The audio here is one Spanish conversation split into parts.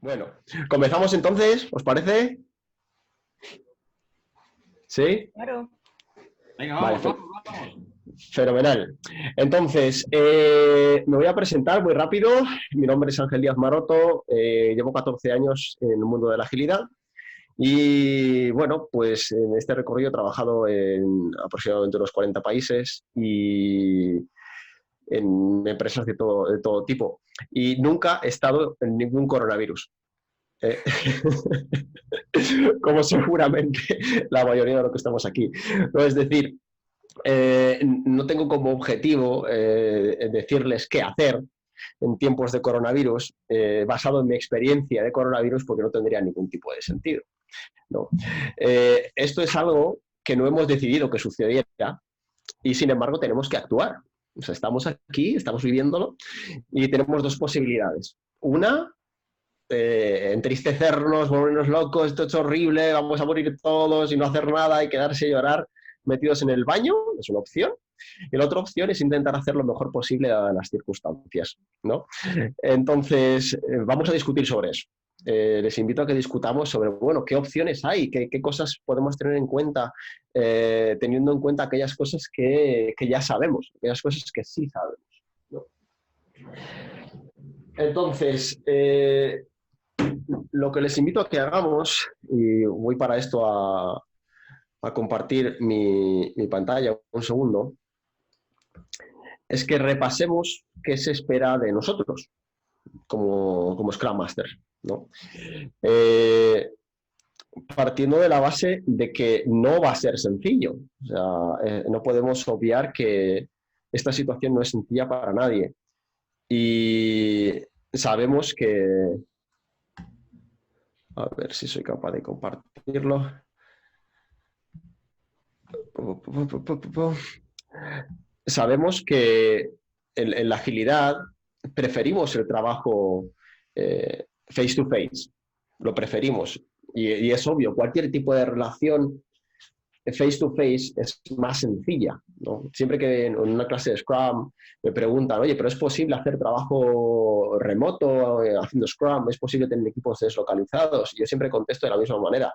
Bueno, comenzamos entonces, ¿os parece? ¿Sí? Claro. Venga, Vale, vamos, vamos, vamos. fenomenal. Entonces, me voy a presentar muy rápido. Mi nombre es Ángel Díaz Maroto, llevo 14 años en el mundo de la agilidad y, bueno, pues en este recorrido he trabajado en aproximadamente unos 40 países y en empresas de todo tipo. Y nunca he estado en ningún coronavirus. Eh, como seguramente la mayoría de los que estamos aquí. ¿No? Es decir, no tengo como objetivo decirles qué hacer en tiempos de coronavirus, basado en mi experiencia de coronavirus, porque no tendría ningún tipo de sentido. ¿No? Esto es algo que no hemos decidido que sucediera y, sin embargo, tenemos que actuar. O sea, estamos aquí, estamos viviéndolo y tenemos dos posibilidades. Una, entristecernos, volvernos locos, esto es horrible, vamos a morir todos y no hacer nada y quedarse y llorar metidos en el baño, es una opción. Y la otra opción es intentar hacer lo mejor posible dadas las circunstancias, ¿no? Entonces, vamos a discutir sobre eso. Les invito a que discutamos sobre, bueno, qué opciones hay, qué cosas podemos tener en cuenta, teniendo en cuenta aquellas cosas que ya sabemos, aquellas cosas que sí sabemos, ¿no? Entonces, lo que les invito a que hagamos, y voy para esto a compartir mi pantalla un segundo, es que repasemos qué se espera de nosotros como Scrum Master, ¿no? Partiendo de la base de que no va a ser sencillo. O sea, no podemos obviar que esta situación no es sencilla para nadie. Y sabemos que... A ver si soy capaz de compartirlo. Sabemos que en la agilidad preferimos el trabajo face to face, lo preferimos. Y es obvio, cualquier tipo de relación face to face es más sencilla, ¿no? Siempre que en una clase de Scrum me preguntan, oye, pero ¿es posible hacer trabajo remoto haciendo Scrum? ¿Es posible tener equipos deslocalizados? Y yo siempre contesto de la misma manera.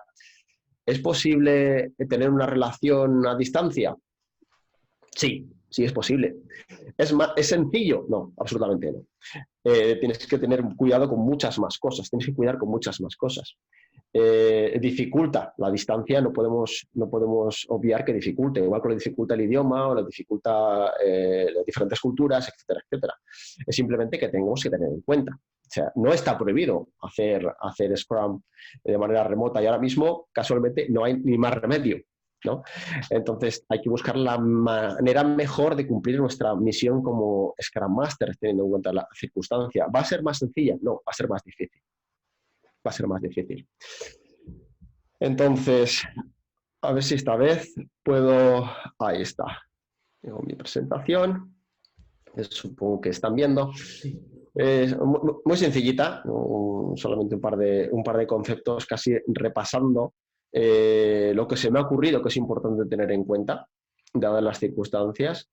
¿Es posible tener una relación a distancia? Sí, sí es posible. ¿Es sencillo? No, absolutamente no. Tienes que tener cuidado con muchas más cosas, tienes que cuidar con muchas más cosas. Dificulta la distancia, no podemos obviar que dificulta, igual que lo dificulta el idioma o lo dificulta las diferentes culturas, etcétera, etcétera. Es simplemente que tenemos que tener en cuenta. O sea, no está prohibido hacer Scrum de manera remota y ahora mismo, casualmente, no hay ni más remedio, ¿no? Entonces hay que buscar la manera mejor de cumplir nuestra misión como Scrum Master, teniendo en cuenta la circunstancia. ¿Va a ser más sencilla? No, va a ser más difícil. Va a ser más difícil. Entonces, a ver si esta vez puedo... Ahí está. Tengo mi presentación. Supongo que están viendo. Es muy sencillita, solamente un par de conceptos, casi repasando lo que se me ha ocurrido que es importante tener en cuenta, dadas las circunstancias.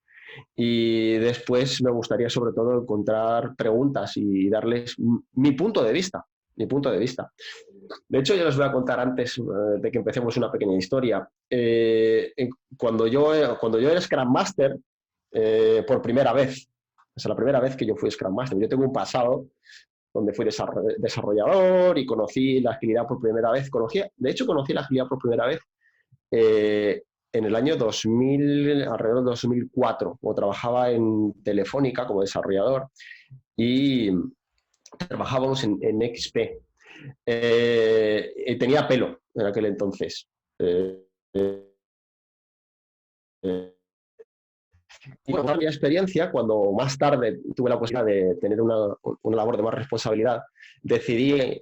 Y después me gustaría sobre todo encontrar preguntas y darles mi punto de vista. Mi punto de vista. De hecho, yo les voy a contar antes de que empecemos una pequeña historia. Cuando yo era Scrum Master, por primera vez, o sea, la primera vez que yo fui Scrum Master, yo tengo un pasado donde fui desarrollador y conocí la agilidad por primera vez. De hecho, conocí la agilidad por primera vez en el año 2000, alrededor de 2004, cuando trabajaba en Telefónica como desarrollador y trabajábamos en XP. Tenía pelo en aquel entonces. Y bueno, mi experiencia, cuando más tarde tuve la posibilidad de tener una labor de más responsabilidad, decidí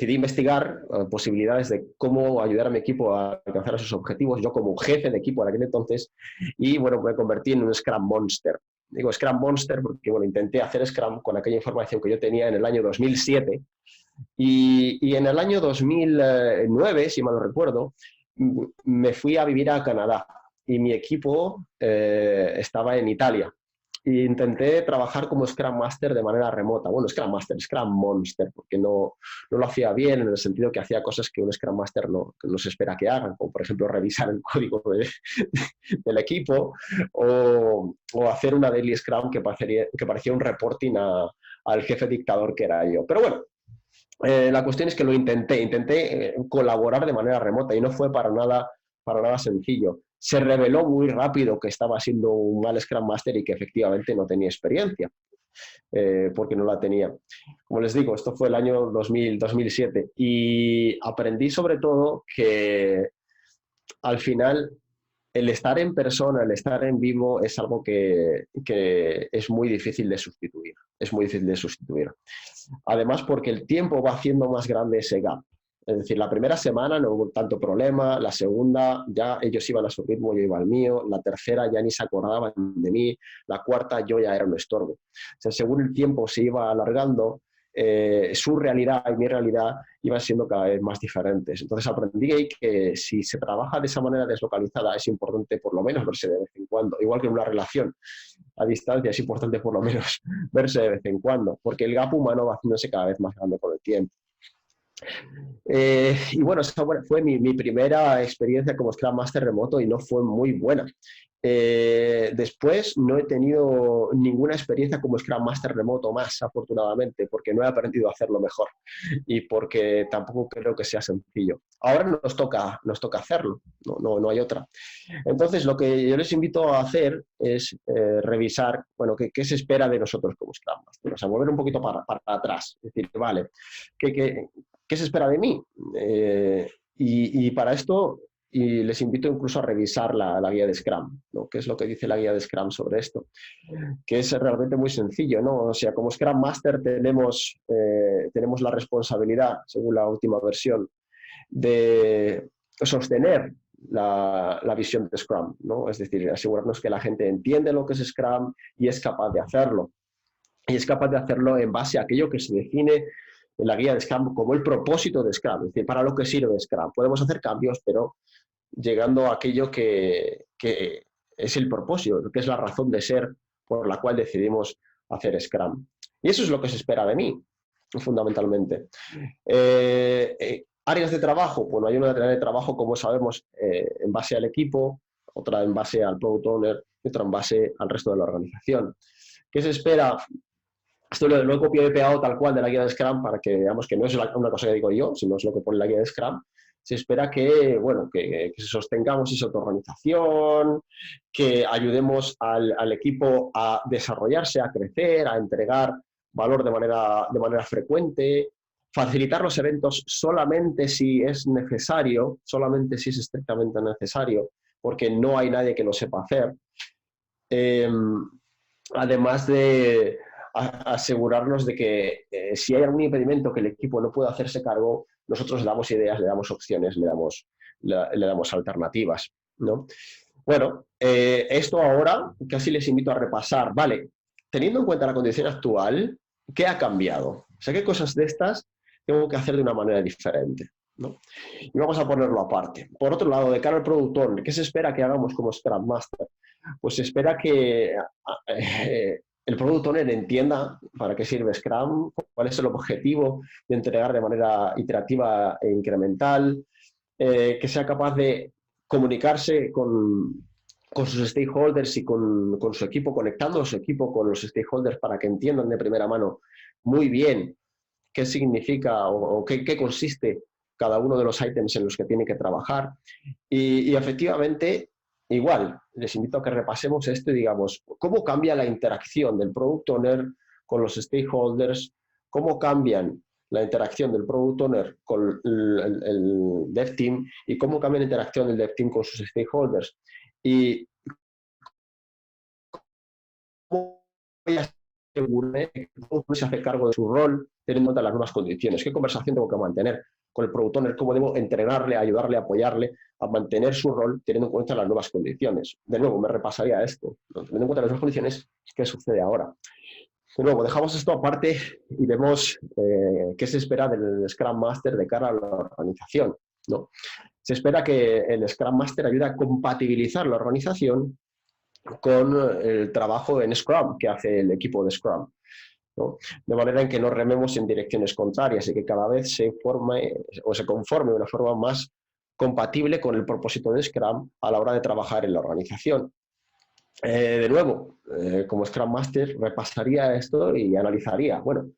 investigar posibilidades de cómo ayudar a mi equipo a alcanzar sus objetivos, yo como jefe de equipo en aquel entonces, y bueno, me convertí en un Scrum Monster. Digo Scrum Monster porque bueno, intenté hacer Scrum con aquella información que yo tenía en el año 2007 y en el año 2009, si mal no recuerdo, me fui a vivir a Canadá y mi equipo estaba en Italia. e intenté trabajar como Scrum Master de manera remota. Bueno, Scrum Master, Scrum Monster, porque no lo hacía bien en el sentido que hacía cosas que un Scrum Master no se espera que hagan, como por ejemplo revisar el código del equipo o hacer una daily Scrum que parecía un reporting al jefe dictador que era yo. Pero bueno, la cuestión es que lo intenté colaborar de manera remota y no fue para nada sencillo. Se reveló muy rápido que estaba siendo un mal Scrum Master y que efectivamente no tenía experiencia, porque no la tenía. Como les digo, esto fue el año 2007 y aprendí sobre todo que al final el estar en persona, el estar en vivo es algo que es muy difícil de sustituir. Es muy difícil de sustituir. Además, porque el tiempo va haciendo más grande ese gap. Es decir, la primera semana no hubo tanto problema, la segunda ya ellos iban a su ritmo, yo iba al mío, la tercera ya ni se acordaban de mí, la cuarta yo ya era un estorbo. O sea, según el tiempo se iba alargando, su realidad y mi realidad iban siendo cada vez más diferentes. Entonces aprendí que si se trabaja de esa manera deslocalizada es importante por lo menos verse de vez en cuando, igual que en una relación a distancia es importante por lo menos verse de vez en cuando, porque el gap humano va haciéndose cada vez más grande con el tiempo. Y bueno, esa fue mi primera experiencia como Scrum Master remoto y no fue muy buena. Después no he tenido ninguna experiencia como Scrum Master remoto más, afortunadamente, porque no he aprendido a hacerlo mejor y porque tampoco creo que sea sencillo. Ahora nos toca hacerlo, no hay otra. Entonces, lo que yo les invito a hacer es revisar, bueno, qué se espera de nosotros como Scrum Master, o sea, volver un poquito para atrás, es decir, vale, ¿qué se espera de mí? Y para esto les invito incluso a revisar la guía de Scrum, ¿no? ¿Qué es lo que dice la guía de Scrum sobre esto? Que es realmente muy sencillo, ¿no? O sea, como Scrum Master tenemos la responsabilidad, según la última versión, de sostener la visión de Scrum, ¿no? Es decir, asegurarnos que la gente entiende lo que es Scrum y es capaz de hacerlo. Y es capaz de hacerlo en base a aquello que se define en la guía de Scrum como el propósito de Scrum, es decir, para lo que sirve Scrum. Podemos hacer cambios, pero llegando a aquello que es el propósito, que es la razón de ser por la cual decidimos hacer Scrum. Y eso es lo que se espera de mí, fundamentalmente. Áreas de trabajo, bueno, hay una área de trabajo, como sabemos, en base al equipo, otra en base al product owner y otra en base al resto de la organización. ¿Qué se espera? Esto lo he copiado y pegado tal cual de la guía de Scrum para que veamos que no es una cosa que digo yo, sino es lo que pone la guía de Scrum. Se espera que, bueno, que sostengamos esa autorganización, que ayudemos al equipo a desarrollarse, a crecer, a entregar valor de manera frecuente, facilitar los eventos solamente si es necesario, solamente si es estrictamente necesario, porque no hay nadie que lo sepa hacer. Además de asegurarnos de que si hay algún impedimento que el equipo no pueda hacerse cargo, nosotros le damos ideas, le damos opciones, le damos alternativas, ¿no? Bueno, esto ahora casi les invito a repasar. Vale, teniendo en cuenta la condición actual, ¿qué ha cambiado? O sea, ¿qué cosas de estas tengo que hacer de una manera diferente, ¿no? Y vamos a ponerlo aparte. Por otro lado, de cara al Product Owner, ¿qué se espera que hagamos como Scrum Master? Pues se espera que el Product Owner entienda para qué sirve Scrum, cuál es el objetivo de entregar de manera iterativa e incremental, que sea capaz de comunicarse con sus stakeholders y con su equipo, conectando a su equipo con los stakeholders para que entiendan de primera mano muy bien qué significa o qué consiste cada uno de los ítems en los que tiene que trabajar. Y efectivamente, igual, les invito a que repasemos esto y digamos, ¿cómo cambia la interacción del Product Owner con los stakeholders? ¿Cómo cambian la interacción del Product Owner con el Dev Team? ¿Y cómo cambia la interacción del Dev Team con sus stakeholders? Y cómo voy a asegurarme que todo se hace cargo de su rol, teniendo en cuenta las nuevas condiciones. ¿Qué conversación tengo que mantener con el Product Owner? ¿Cómo debo entrenarle, ayudarle, apoyarle a mantener su rol, teniendo en cuenta las nuevas condiciones? De nuevo, me repasaría esto. Teniendo en cuenta las nuevas condiciones, ¿qué sucede ahora? De nuevo, dejamos esto aparte y vemos qué se espera del Scrum Master de cara a la organización, ¿no? Se espera que el Scrum Master ayude a compatibilizar la organización con el trabajo en Scrum que hace el equipo de Scrum, ¿no? De manera en que no rememos en direcciones contrarias y que cada vez se forme o se conforme de una forma más compatible con el propósito de Scrum a la hora de trabajar en la organización. De nuevo, como Scrum Master, repasaría esto y analizaría, bueno,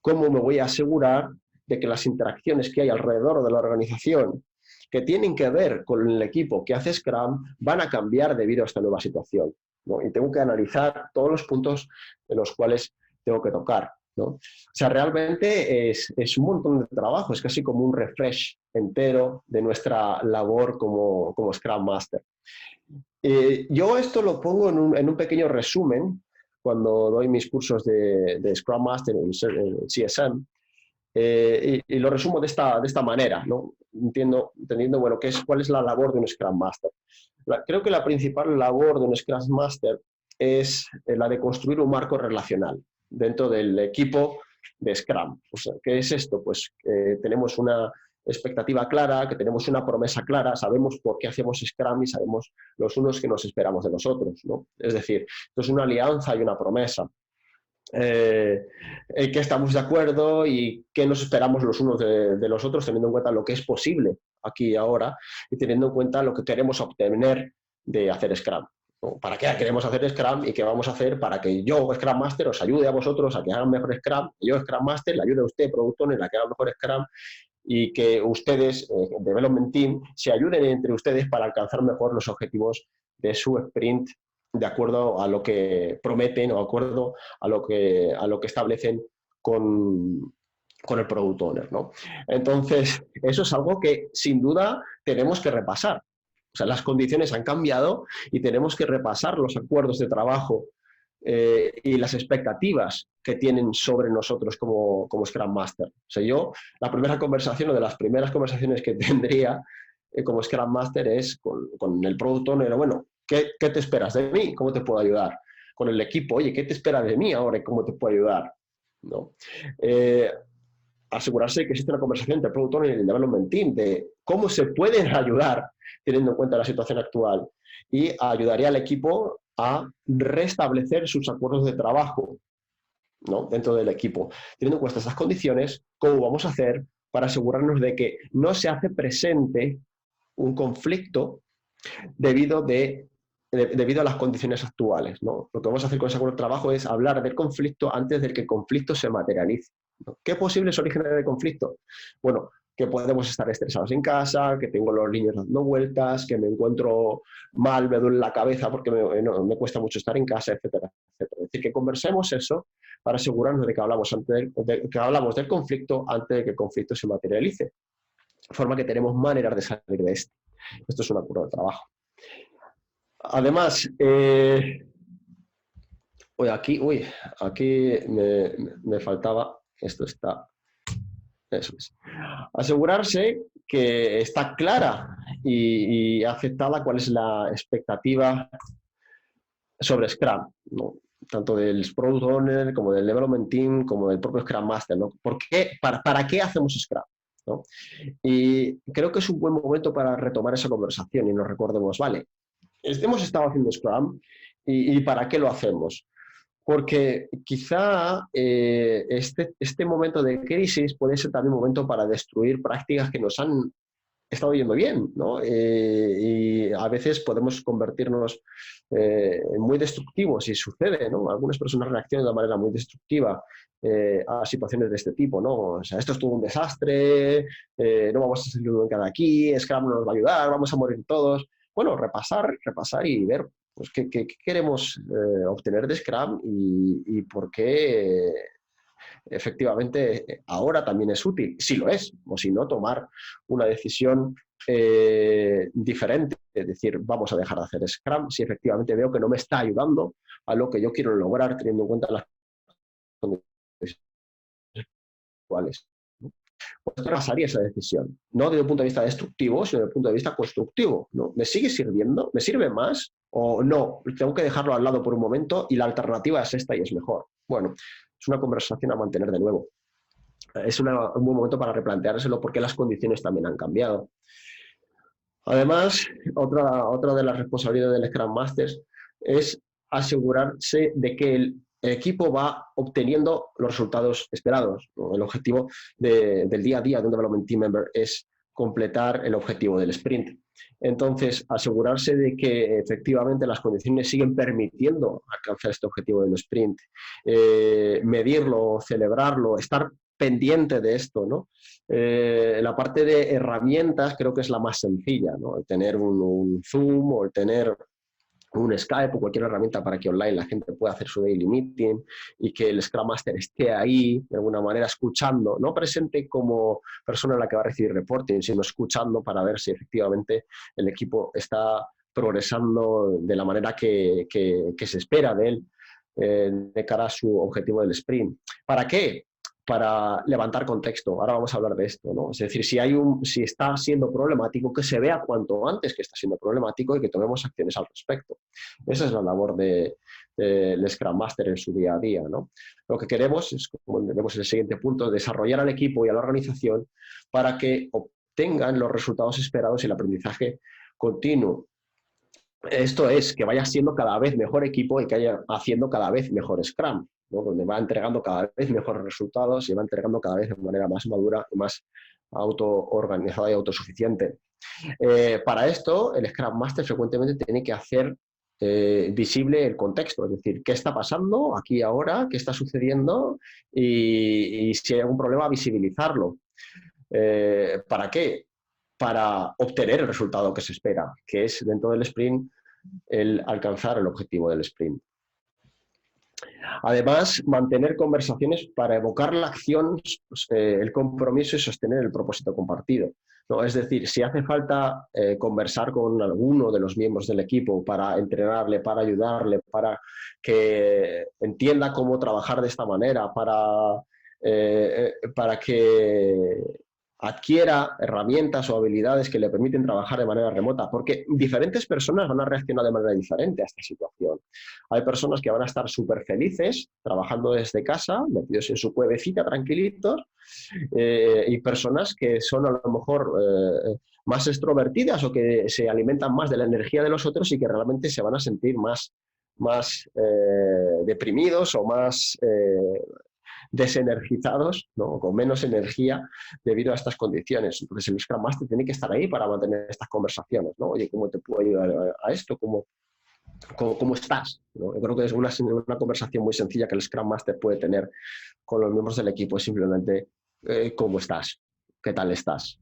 ¿cómo me voy a asegurar de que las interacciones que hay alrededor de la organización que tienen que ver con el equipo que hace Scrum van a cambiar debido a esta nueva situación, ¿no? Y tengo que analizar todos los puntos en los cuales tengo que tocar, ¿no? O sea, realmente es un montón de trabajo, es casi como un refresh entero de nuestra labor como Scrum Master. Yo esto lo pongo en un pequeño resumen cuando doy mis cursos de Scrum Master en el CSM, y lo resumo de esta manera, ¿no? Entendiendo, bueno, cuál es la labor de un Scrum Master. Creo que la principal labor de un Scrum Master es la de construir un marco relacional dentro del equipo de Scrum. O sea, ¿qué es esto? Pues tenemos una expectativa clara, que tenemos una promesa clara, sabemos por qué hacemos Scrum y sabemos los unos que nos esperamos de los otros, ¿no? Es decir, esto es una alianza y una promesa. En qué estamos de acuerdo y qué nos esperamos los unos de los otros, teniendo en cuenta lo que es posible aquí y ahora y teniendo en cuenta lo que queremos obtener de hacer Scrum, ¿no? ¿Para qué queremos hacer Scrum y qué vamos a hacer para que yo, Scrum Master, os ayude a vosotros a que hagan mejor Scrum, y yo, Scrum Master, le ayude a usted, Product Owner, a que haga mejor Scrum, y que ustedes, Development Team, se ayuden entre ustedes para alcanzar mejor los objetivos de su sprint de acuerdo a lo que prometen o de acuerdo a lo que establecen con el Product Owner, ¿no? Entonces, eso es algo que sin duda tenemos que repasar. O sea, las condiciones han cambiado y tenemos que repasar los acuerdos de trabajo y las expectativas que tienen sobre nosotros como Scrum Master. O sea, yo, la primera conversación o de las primeras conversaciones que tendría como Scrum Master es con el Product Owner, bueno, ¿qué te esperas de mí? ¿Cómo te puedo ayudar? Con el equipo, oye, ¿qué te espera de mí ahora y cómo te puedo ayudar? ¿No? Asegurarse de que existe una conversación entre el Product Owner y el Development Team de cómo se pueden ayudar teniendo en cuenta la situación actual, y ayudaría al equipo a restablecer sus acuerdos de trabajo, ¿no? Dentro del equipo. Teniendo en cuenta estas condiciones, ¿cómo vamos a hacer para asegurarnos de que no se hace presente un conflicto debido a las condiciones actuales, ¿no? Lo que vamos a hacer con ese acuerdo de trabajo es hablar del conflicto antes de que el conflicto se materialice, ¿no? ¿Qué posibles orígenes de conflicto? Bueno, que podemos estar estresados en casa, que tengo los niños dando vueltas, que me encuentro mal, me duele la cabeza porque me cuesta mucho estar en casa, etcétera, etcétera. Es decir, que conversemos eso para asegurarnos de que hablamos del conflicto antes de que el conflicto se materialice. De forma que tenemos maneras de salir de esto. Esto es un acuerdo de trabajo. Además, aquí me faltaba, esto está, eso es. Asegurarse que está clara y aceptada cuál es la expectativa sobre Scrum, ¿no? Tanto del Product Owner como del Development Team, como del propio Scrum Master, ¿no? ¿Para qué hacemos Scrum? ¿No? Y creo que es un buen momento para retomar esa conversación y nos recordemos, vale, hemos estado haciendo Scrum y ¿para qué lo hacemos? Porque quizá este momento de crisis puede ser también un momento para destruir prácticas que nos han estado yendo bien, ¿no? Y a veces podemos convertirnos en muy destructivos y sucede, ¿no? Algunas personas reaccionan de manera muy destructiva a situaciones de este tipo, ¿no? O sea, esto es todo un desastre, no vamos a salir nunca de aquí, Scrum no nos va a ayudar, vamos a morir todos. Bueno, repasar y ver pues, qué queremos obtener de Scrum y por qué efectivamente ahora también es útil, si lo es, o si no, tomar una decisión diferente, es decir, vamos a dejar de hacer Scrum si efectivamente veo que no me está ayudando a lo que yo quiero lograr teniendo en cuenta las condiciones actuales. Pues pasaría esa decisión, no desde un punto de vista destructivo, sino desde el punto de vista constructivo, ¿no? ¿Me sigue sirviendo? ¿Me sirve más? ¿O no? Tengo que dejarlo al lado por un momento y la alternativa es esta y es mejor. Bueno, es una conversación a mantener de nuevo. Es un buen momento para replanteárselo porque las condiciones también han cambiado. Además, otra de las responsabilidades del Scrum Master es asegurarse de que el equipo va obteniendo los resultados esperados, ¿no? El objetivo del día a día de un Development Team Member es completar el objetivo del sprint. Entonces, asegurarse de que efectivamente las condiciones siguen permitiendo alcanzar este objetivo del sprint, medirlo, celebrarlo, estar pendiente de esto, ¿no? La parte de herramientas creo que es la más sencilla, ¿no? El tener un Zoom o el tener un Skype o cualquier herramienta para que online la gente pueda hacer su daily meeting y que el Scrum Master esté ahí de alguna manera escuchando, no presente como persona a la que va a recibir reporting, sino escuchando para ver si efectivamente el equipo está progresando de la manera que se espera de él de cara a su objetivo del sprint. ¿Para qué? Para levantar contexto. Ahora vamos a hablar de esto, ¿no? Es decir, si está siendo problemático, que se vea cuanto antes que está siendo problemático y que tomemos acciones al respecto. Esa es la labor del Scrum Master en su día a día, ¿no? Lo que queremos es, como vemos en el siguiente punto, desarrollar al equipo y a la organización para que obtengan los resultados esperados y el aprendizaje continuo. Esto es, que vaya siendo cada vez mejor equipo y que vaya haciendo cada vez mejor Scrum, ¿no? Donde va entregando cada vez mejores resultados y va entregando cada vez de manera más madura y más autoorganizada y autosuficiente. Para esto, el Scrum Master frecuentemente tiene que hacer visible el contexto, es decir, qué está pasando aquí ahora, qué está sucediendo y si hay algún problema, visibilizarlo. ¿Para qué? Para obtener el resultado que se espera, que es dentro del sprint el alcanzar el objetivo del sprint. Además, mantener conversaciones para evocar la acción, el compromiso y sostener el propósito compartido, ¿no? Es decir, si hace falta conversar con alguno de los miembros del equipo para entrenarle, para ayudarle, para que entienda cómo trabajar de esta manera, para que adquiera herramientas o habilidades que le permiten trabajar de manera remota, porque diferentes personas van a reaccionar de manera diferente a esta situación. Hay personas que van a estar súper felices trabajando desde casa, metidos en su cuevecita, tranquilitos, y personas que son a lo mejor más extrovertidas o que se alimentan más de la energía de los otros y que realmente se van a sentir más deprimidos o más desenergizados, ¿no? Con menos energía debido a estas condiciones. Entonces el Scrum Master tiene que estar ahí para mantener estas conversaciones, ¿no? Oye, ¿cómo te puedo ayudar a esto? ¿Cómo estás? ¿No? Yo creo que es una conversación muy sencilla que el Scrum Master puede tener con los miembros del equipo, es simplemente ¿cómo estás? ¿Qué tal estás?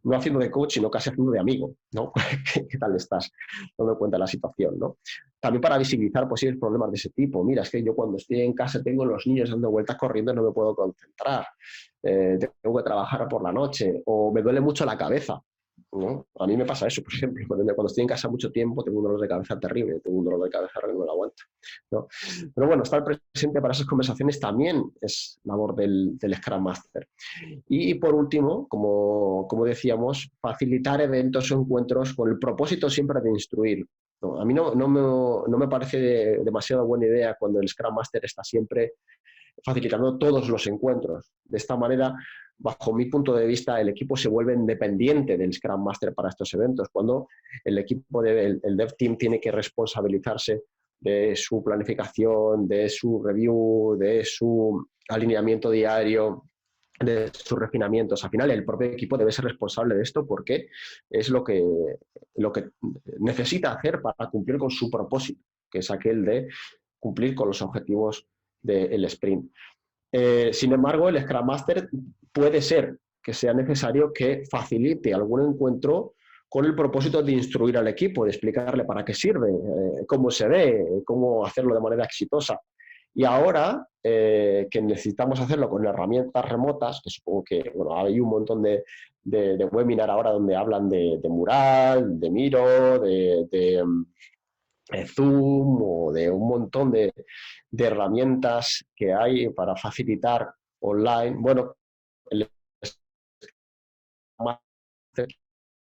No haciendo de coach, sino casi haciendo de amigo, ¿no? ¿Qué tal estás? Dando cuenta de la situación, ¿no? También para visibilizar posibles problemas de ese tipo. Mira, es que yo cuando estoy en casa tengo los niños dando vueltas corriendo y no me puedo concentrar. Tengo que trabajar por la noche o me duele mucho la cabeza, ¿no? A mí me pasa eso, por ejemplo. Cuando estoy en casa mucho tiempo tengo un dolor de cabeza terrible, tengo un dolor de cabeza que no lo aguanto, ¿no? Pero bueno, estar presente para esas conversaciones también es labor del Scrum Master. Y por último, como decíamos, facilitar eventos o encuentros con el propósito siempre de instruir, ¿no? A mí no me parece demasiado buena idea cuando el Scrum Master está siempre facilitando todos los encuentros. De esta manera, bajo mi punto de vista, el equipo se vuelve independiente del Scrum Master para estos eventos, cuando el equipo, el Dev Team tiene que responsabilizarse de su planificación, de su review, de su alineamiento diario, de sus refinamientos. Al final, el propio equipo debe ser responsable de esto porque es lo que necesita hacer para cumplir con su propósito, que es aquel de cumplir con los objetivos del sprint. Sin embargo, el Scrum Master puede ser que sea necesario que facilite algún encuentro con el propósito de instruir al equipo, de explicarle para qué sirve, cómo se ve, cómo hacerlo de manera exitosa. Y ahora que necesitamos hacerlo con herramientas remotas, que supongo que bueno, hay un montón de webinar ahora donde hablan de Mural, de Miro, de Zoom o de un montón de herramientas que hay para facilitar online. Bueno, el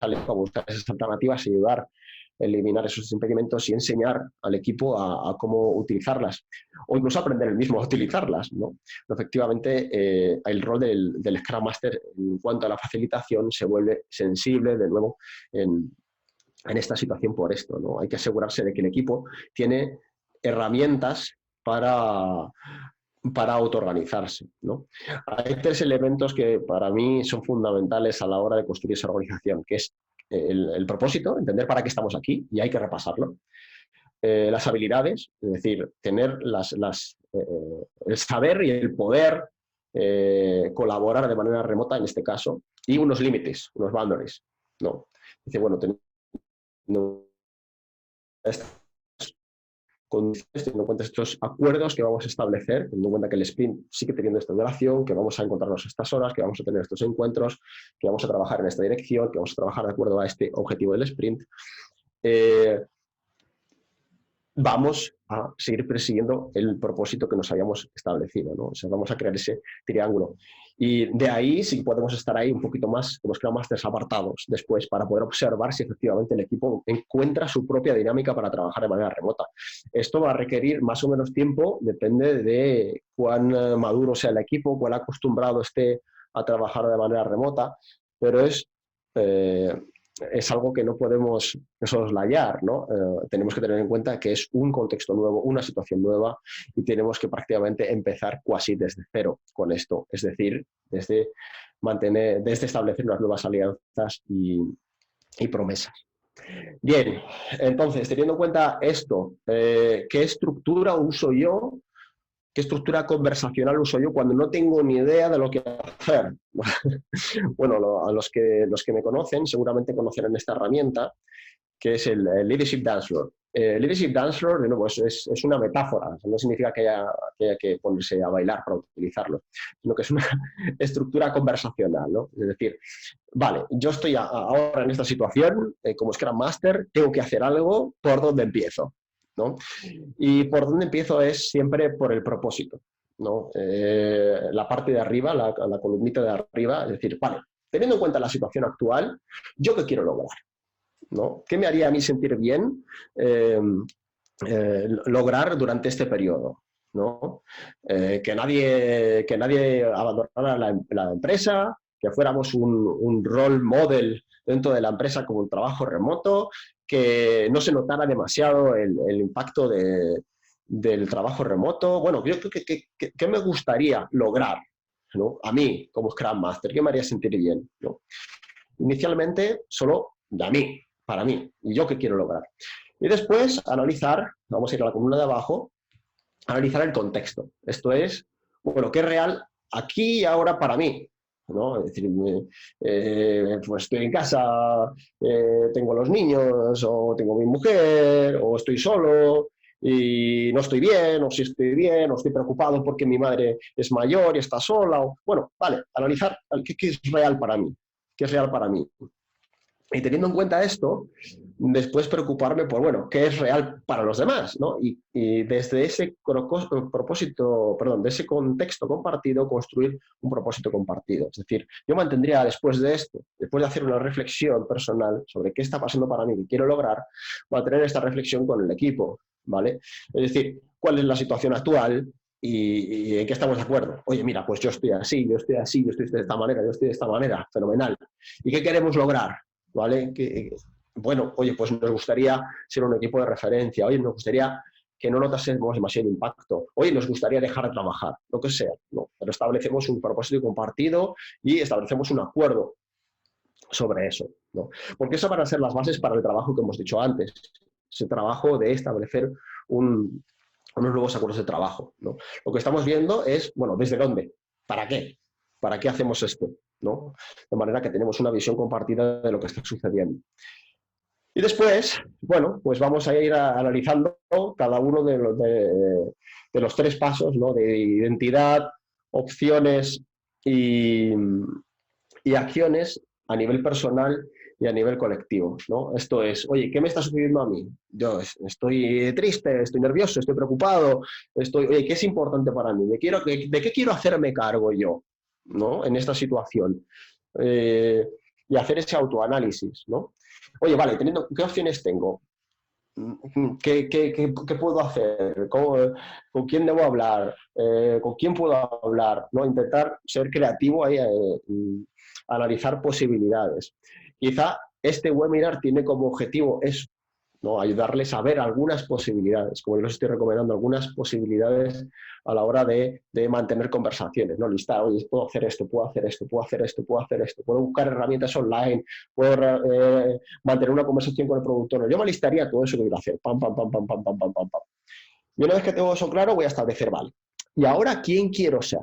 sale a buscar esas alternativas y ayudar a eliminar esos impedimentos y enseñar al equipo a cómo utilizarlas o incluso aprender el mismo a utilizarlas, ¿no? Efectivamente, el rol del Scrum Master en cuanto a la facilitación se vuelve sensible de nuevo en en esta situación por esto, ¿no? Hay que asegurarse de que el equipo tiene herramientas para autoorganizarse, ¿no? Hay tres elementos que para mí son fundamentales a la hora de construir esa organización, que es el propósito, entender para qué estamos aquí, y hay que repasarlo. Las habilidades, es decir, tener el saber y el poder colaborar de manera remota en este caso, y unos límites, unos boundaries, ¿no? Dice, bueno, teniendo en cuenta estos acuerdos que vamos a establecer, teniendo en cuenta que el sprint sigue teniendo esta duración, que vamos a encontrarnos estas horas, que vamos a tener estos encuentros, que vamos a trabajar en esta dirección, que vamos a trabajar de acuerdo a este objetivo del sprint, vamos a seguir persiguiendo el propósito que nos habíamos establecido, ¿no? O sea, vamos a crear ese triángulo. Y de ahí sí podemos estar ahí un poquito más, hemos creado másteres apartados después para poder observar si efectivamente el equipo encuentra su propia dinámica para trabajar de manera remota. Esto va a requerir más o menos tiempo, depende de cuán maduro sea el equipo, cuán acostumbrado esté a trabajar de manera remota, pero es algo que no podemos soslayar, ¿no? Tenemos que tener en cuenta que es un contexto nuevo, una situación nueva, y tenemos que prácticamente empezar casi desde cero con esto, es decir, desde establecer unas nuevas alianzas y promesas. Bien, entonces, teniendo en cuenta esto, ¿qué estructura uso yo? ¿Qué estructura conversacional uso yo cuando no tengo ni idea de lo que hacer? Bueno, a los que me conocen seguramente conocerán esta herramienta, que es el Leadership Dance Floor. Leadership Dance Floor, de nuevo, es una metáfora, no significa que haya que ponerse a bailar para utilizarlo, sino que es una estructura conversacional, ¿no? Es decir, vale, yo estoy ahora en esta situación, como Scrum Master, tengo que hacer algo, ¿por dónde empiezo? ¿No? Y por dónde empiezo es siempre por el propósito, ¿no? La parte de arriba, la columnita de arriba, es decir, vale, teniendo en cuenta la situación actual, ¿yo qué quiero lograr? ¿No? ¿Qué me haría a mí sentir bien lograr durante este periodo? ¿No? Que nadie abandonara la empresa, que fuéramos un role model dentro de la empresa como un trabajo remoto, que no se notara demasiado el impacto del trabajo remoto. Bueno, yo creo que me gustaría lograr, ¿no? A mí, como Scrum Master, ¿qué me haría sentir bien? ¿No? Inicialmente, solo de mí, para mí, y yo qué quiero lograr. Y después, analizar, vamos a ir a la columna de abajo, analizar el contexto. Esto es, bueno, ¿qué es real aquí y ahora para mí? ¿No? Es decir, pues estoy en casa, tengo los niños, o tengo mi mujer, o estoy solo y no estoy bien, o si estoy bien, o estoy preocupado porque mi madre es mayor y está sola. Bueno, vale, analizar qué es real para mí, qué es real para mí. Y teniendo en cuenta esto, después preocuparme por, bueno, qué es real para los demás, ¿no? Y desde ese propósito, perdón, de ese contexto compartido, construir un propósito compartido. Es decir, yo mantendría después de esto, después de hacer una reflexión personal sobre qué está pasando para mí, qué quiero lograr, mantener esta reflexión con el equipo, ¿vale? Es decir, cuál es la situación actual, y en qué estamos de acuerdo. Oye, mira, pues yo estoy así, yo estoy así, yo estoy de esta manera, yo estoy de esta manera, fenomenal. ¿Y qué queremos lograr? ¿Vale? Bueno, oye, pues nos gustaría ser un equipo de referencia, oye, nos gustaría que no notásemos demasiado impacto, oye, nos gustaría dejar de trabajar, lo que sea, ¿no? Pero establecemos un propósito compartido y establecemos un acuerdo sobre eso, ¿no? Porque esas van a ser las bases para el trabajo que hemos dicho antes, ese trabajo de establecer unos nuevos acuerdos de trabajo, ¿no? Lo que estamos viendo es, bueno, ¿desde dónde? ¿Para qué? ¿Para qué hacemos esto? ¿No? De manera que tenemos una visión compartida de lo que está sucediendo. Y después, bueno, pues vamos a ir analizando cada uno de los tres pasos, ¿no? De identidad, opciones y acciones a nivel personal y a nivel colectivo, ¿no? Esto es, oye, ¿qué me está sucediendo a mí? Yo estoy triste, estoy nervioso, estoy preocupado, oye, ¿qué es importante para mí? ¿De qué quiero hacerme cargo yo, ¿no? En esta situación. Y hacer ese autoanálisis, ¿no? Oye, vale, ¿qué opciones tengo? ¿Qué puedo hacer? ¿Con quién debo hablar? ¿Con quién puedo hablar? ¿No? Intentar ser creativo ahí, analizar posibilidades. Quizá este webinar tiene como objetivo eso, ¿no? Ayudarles a ver algunas posibilidades, como yo les estoy recomendando, algunas posibilidades a la hora de mantener conversaciones, ¿no? Listar, oye, puedo hacer esto, puedo hacer esto, puedo hacer esto, puedo hacer esto, puedo buscar herramientas online, puedo mantener una conversación con el productor. ¿No? Yo me listaría todo eso que quiero hacer, pam, pam, pam, pam, pam, pam, pam, pam, pam. Y una vez que tengo eso claro, voy a establecer, vale. Y ahora, ¿quién quiero ser?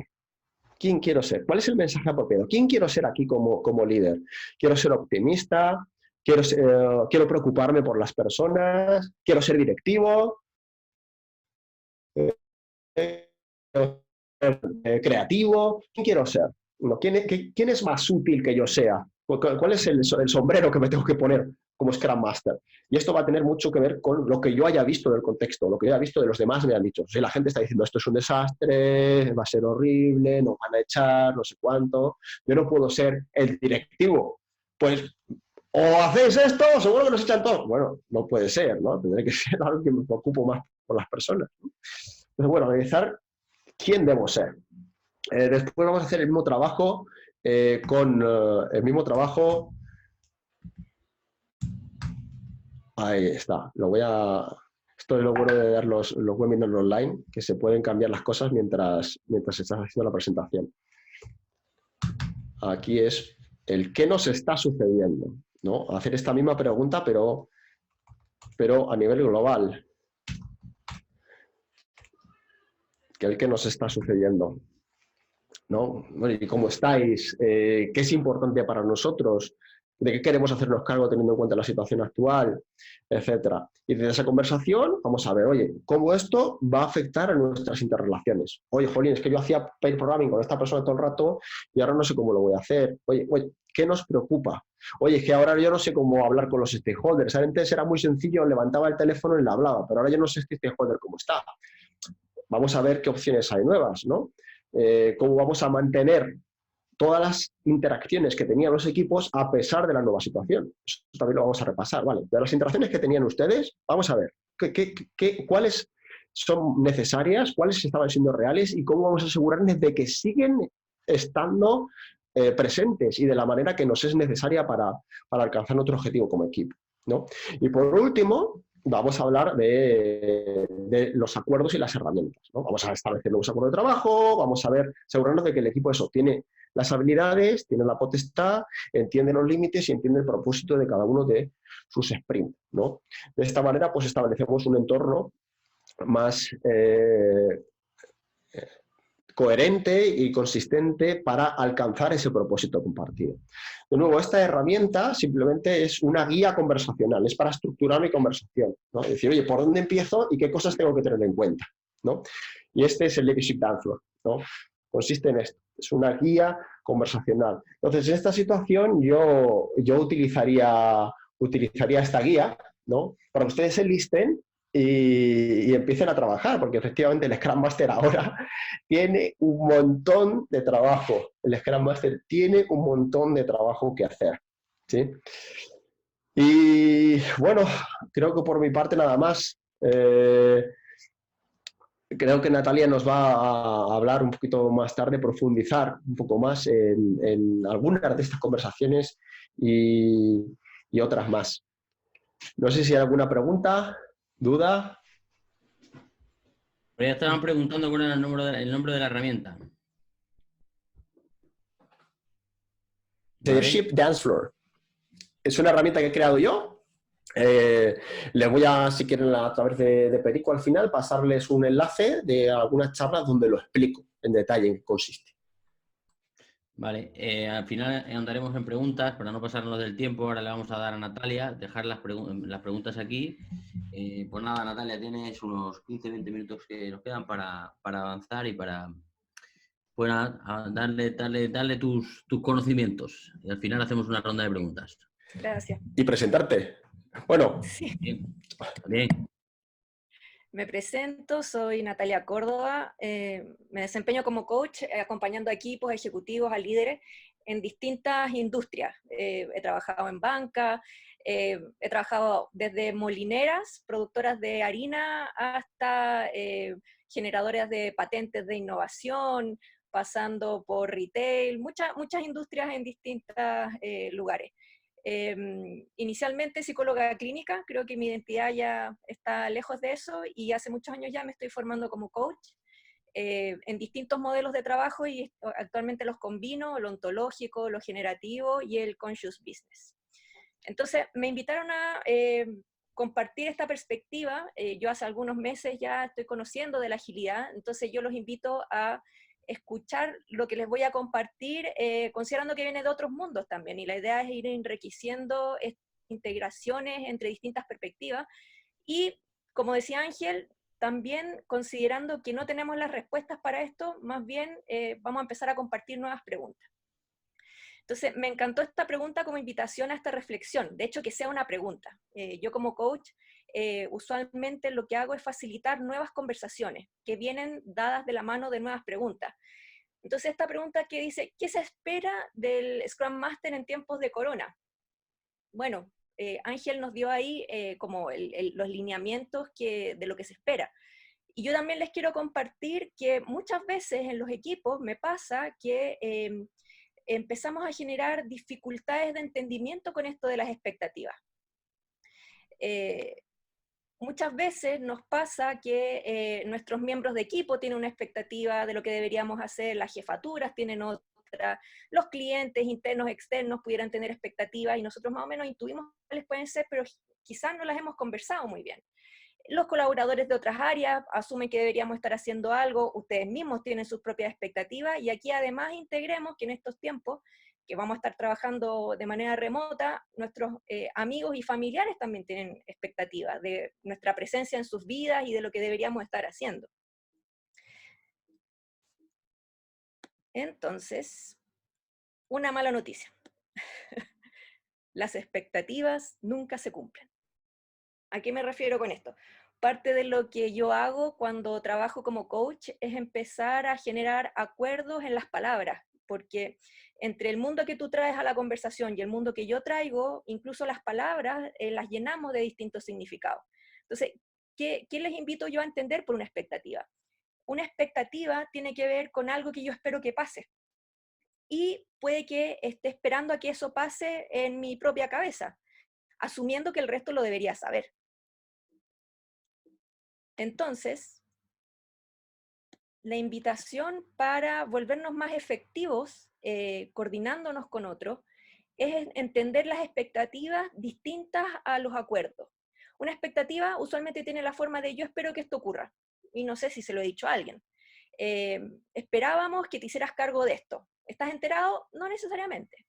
¿Quién quiero ser? ¿Cuál es el mensaje apropiado? ¿Quién quiero ser aquí como líder? ¿Quiero ser optimista? ¿Quiero preocuparme por las personas? ¿Quiero ser directivo? ¿Creativo? ¿Quién quiero ser? ¿No? ¿Quién es más útil que yo sea? ¿Cuál es el sombrero que me tengo que poner como Scrum Master? Y esto va a tener mucho que ver con lo que yo haya visto del contexto, lo que yo haya visto de los demás me han dicho. Si la gente está diciendo esto es un desastre, va a ser horrible, nos van a echar, no sé cuánto, yo no puedo ser el directivo. Pues o hacéis esto, seguro que nos echan todos. Bueno, no puede ser, ¿no? Tendré que ser algo que me preocupo más por las personas, ¿no? Entonces, bueno, analizar quién debo ser. Después vamos a hacer el mismo trabajo con el mismo trabajo. Ahí está. Esto es lo bueno de dar los webinars online, que se pueden cambiar las cosas mientras estás haciendo la presentación. Aquí es el qué nos está sucediendo, ¿no? Hacer esta misma pregunta, pero a nivel global. ¿Qué nos está sucediendo? ¿No? ¿Y cómo estáis? ¿Qué es importante para nosotros? ¿De qué queremos hacernos cargo teniendo en cuenta la situación actual? Etcétera. Y desde esa conversación vamos a ver, oye, ¿cómo esto va a afectar a nuestras interrelaciones? Oye, jolín, es que yo hacía pair programming con esta persona todo el rato y ahora no sé cómo lo voy a hacer. Oye, ¿qué nos preocupa? Oye, es que ahora yo no sé cómo hablar con los stakeholders. Antes era muy sencillo, levantaba el teléfono y le hablaba, pero ahora yo no sé este stakeholder cómo está. Vamos a ver qué opciones hay nuevas, ¿no? Cómo vamos a mantener todas las interacciones que tenían los equipos a pesar de la nueva situación. Eso también lo vamos a repasar, ¿vale? De las interacciones que tenían ustedes, vamos a ver cuáles son necesarias, cuáles estaban siendo reales y cómo vamos a asegurarnos de que siguen estando presentes y de la manera que nos es necesaria para alcanzar nuestro objetivo como equipo, ¿no? Y por último, vamos a hablar de los acuerdos y las herramientas, ¿no? Vamos a establecer nuevos acuerdos de trabajo, vamos a ver, asegurarnos de que el equipo eso tiene las habilidades, tiene la potestad, entiende los límites y entiende el propósito de cada uno de sus sprints, ¿no? De esta manera, pues establecemos un entorno más coherente y consistente para alcanzar ese propósito compartido. De nuevo, esta herramienta simplemente es una guía conversacional, es para estructurar mi conversación, ¿no? Es decir, oye, ¿por dónde empiezo y qué cosas tengo que tener en cuenta, ¿no? Y este es el Leadership Dance Floor, ¿no? Consiste en esto, es una guía conversacional. Entonces, en esta situación yo utilizaría esta guía, ¿no? Para que ustedes se listen y empiecen a trabajar, porque efectivamente el Scrum Master ahora tiene un montón de trabajo. El Scrum Master tiene un montón de trabajo que hacer, ¿sí? Y bueno, creo que por mi parte nada más. Creo que Natalia nos va a hablar un poquito más tarde, profundizar un poco más en algunas de estas conversaciones y otras más. No sé si hay alguna pregunta, duda. Pero ya estaban preguntando cuál era el nombre de la herramienta. Leadership Dance Floor. Es una herramienta que he creado yo. Les voy a, si quieren, a través de Perico al final, pasarles un enlace de algunas charlas donde lo explico en detalle en qué consiste. Vale, al final andaremos en preguntas para no pasarnos del tiempo. Ahora le vamos a dar a Natalia, dejar las preguntas aquí. Pues nada, Natalia, tienes unos 15-20 minutos que nos quedan para avanzar y para pues, darle tus conocimientos. Y al final hacemos una ronda de preguntas. Gracias. Y presentarte. Bueno. Sí. Bien. Bien. Me presento, soy Natalia Córdoba, me desempeño como coach acompañando a equipos, a ejecutivos, a líderes en distintas industrias. He trabajado en banca, he trabajado desde molineras, productoras de harina, hasta generadoras de patentes de innovación, pasando por retail, muchas industrias en distintos lugares. Inicialmente psicóloga clínica, creo que mi identidad ya está lejos de eso y hace muchos años ya me estoy formando como coach en distintos modelos de trabajo y actualmente los combino, lo ontológico, lo generativo y el conscious business. Entonces me invitaron a compartir esta perspectiva. Yo hace algunos meses ya estoy conociendo de la agilidad, entonces yo los invito a escuchar lo que les voy a compartir, considerando que viene de otros mundos también, y la idea es ir enriqueciendo integraciones entre distintas perspectivas, y como decía Ángel, también considerando que no tenemos las respuestas para esto, más bien vamos a empezar a compartir nuevas preguntas. Entonces, me encantó esta pregunta como invitación a esta reflexión, de hecho que sea una pregunta. Yo como coach, usualmente lo que hago es facilitar nuevas conversaciones que vienen dadas de la mano de nuevas preguntas. Entonces, esta pregunta que dice, ¿qué se espera del Scrum Master en tiempos de corona? Bueno, Ángel nos dio ahí como los lineamientos de lo que se espera. Y yo también les quiero compartir que muchas veces en los equipos me pasa que empezamos a generar dificultades de entendimiento con esto de las expectativas. Muchas veces nos pasa que nuestros miembros de equipo tienen una expectativa de lo que deberíamos hacer, las jefaturas tienen otra, los clientes internos, externos pudieran tener expectativas y nosotros más o menos intuimos cuáles pueden ser, pero quizás no las hemos conversado muy bien. Los colaboradores de otras áreas asumen que deberíamos estar haciendo algo, ustedes mismos tienen sus propias expectativas, y aquí además integremos que en estos tiempos que vamos a estar trabajando de manera remota, nuestros amigos y familiares también tienen expectativas de nuestra presencia en sus vidas y de lo que deberíamos estar haciendo. Entonces, una mala noticia. Las expectativas nunca se cumplen. ¿A qué me refiero con esto? Parte de lo que yo hago cuando trabajo como coach es empezar a generar acuerdos en las palabras, porque entre el mundo que tú traes a la conversación y el mundo que yo traigo, incluso las palabras las llenamos de distintos significados. Entonces, ¿qué les invito yo a entender por una expectativa? Una expectativa tiene que ver con algo que yo espero que pase. Y puede que esté esperando a que eso pase en mi propia cabeza, asumiendo que el resto lo debería saber. Entonces, la invitación para volvernos más efectivos, coordinándonos con otros, es entender las expectativas distintas a los acuerdos. Una expectativa usualmente tiene la forma de yo espero que esto ocurra, y no sé si se lo he dicho a alguien. Esperábamos que te hicieras cargo de esto. ¿Estás enterado? No necesariamente.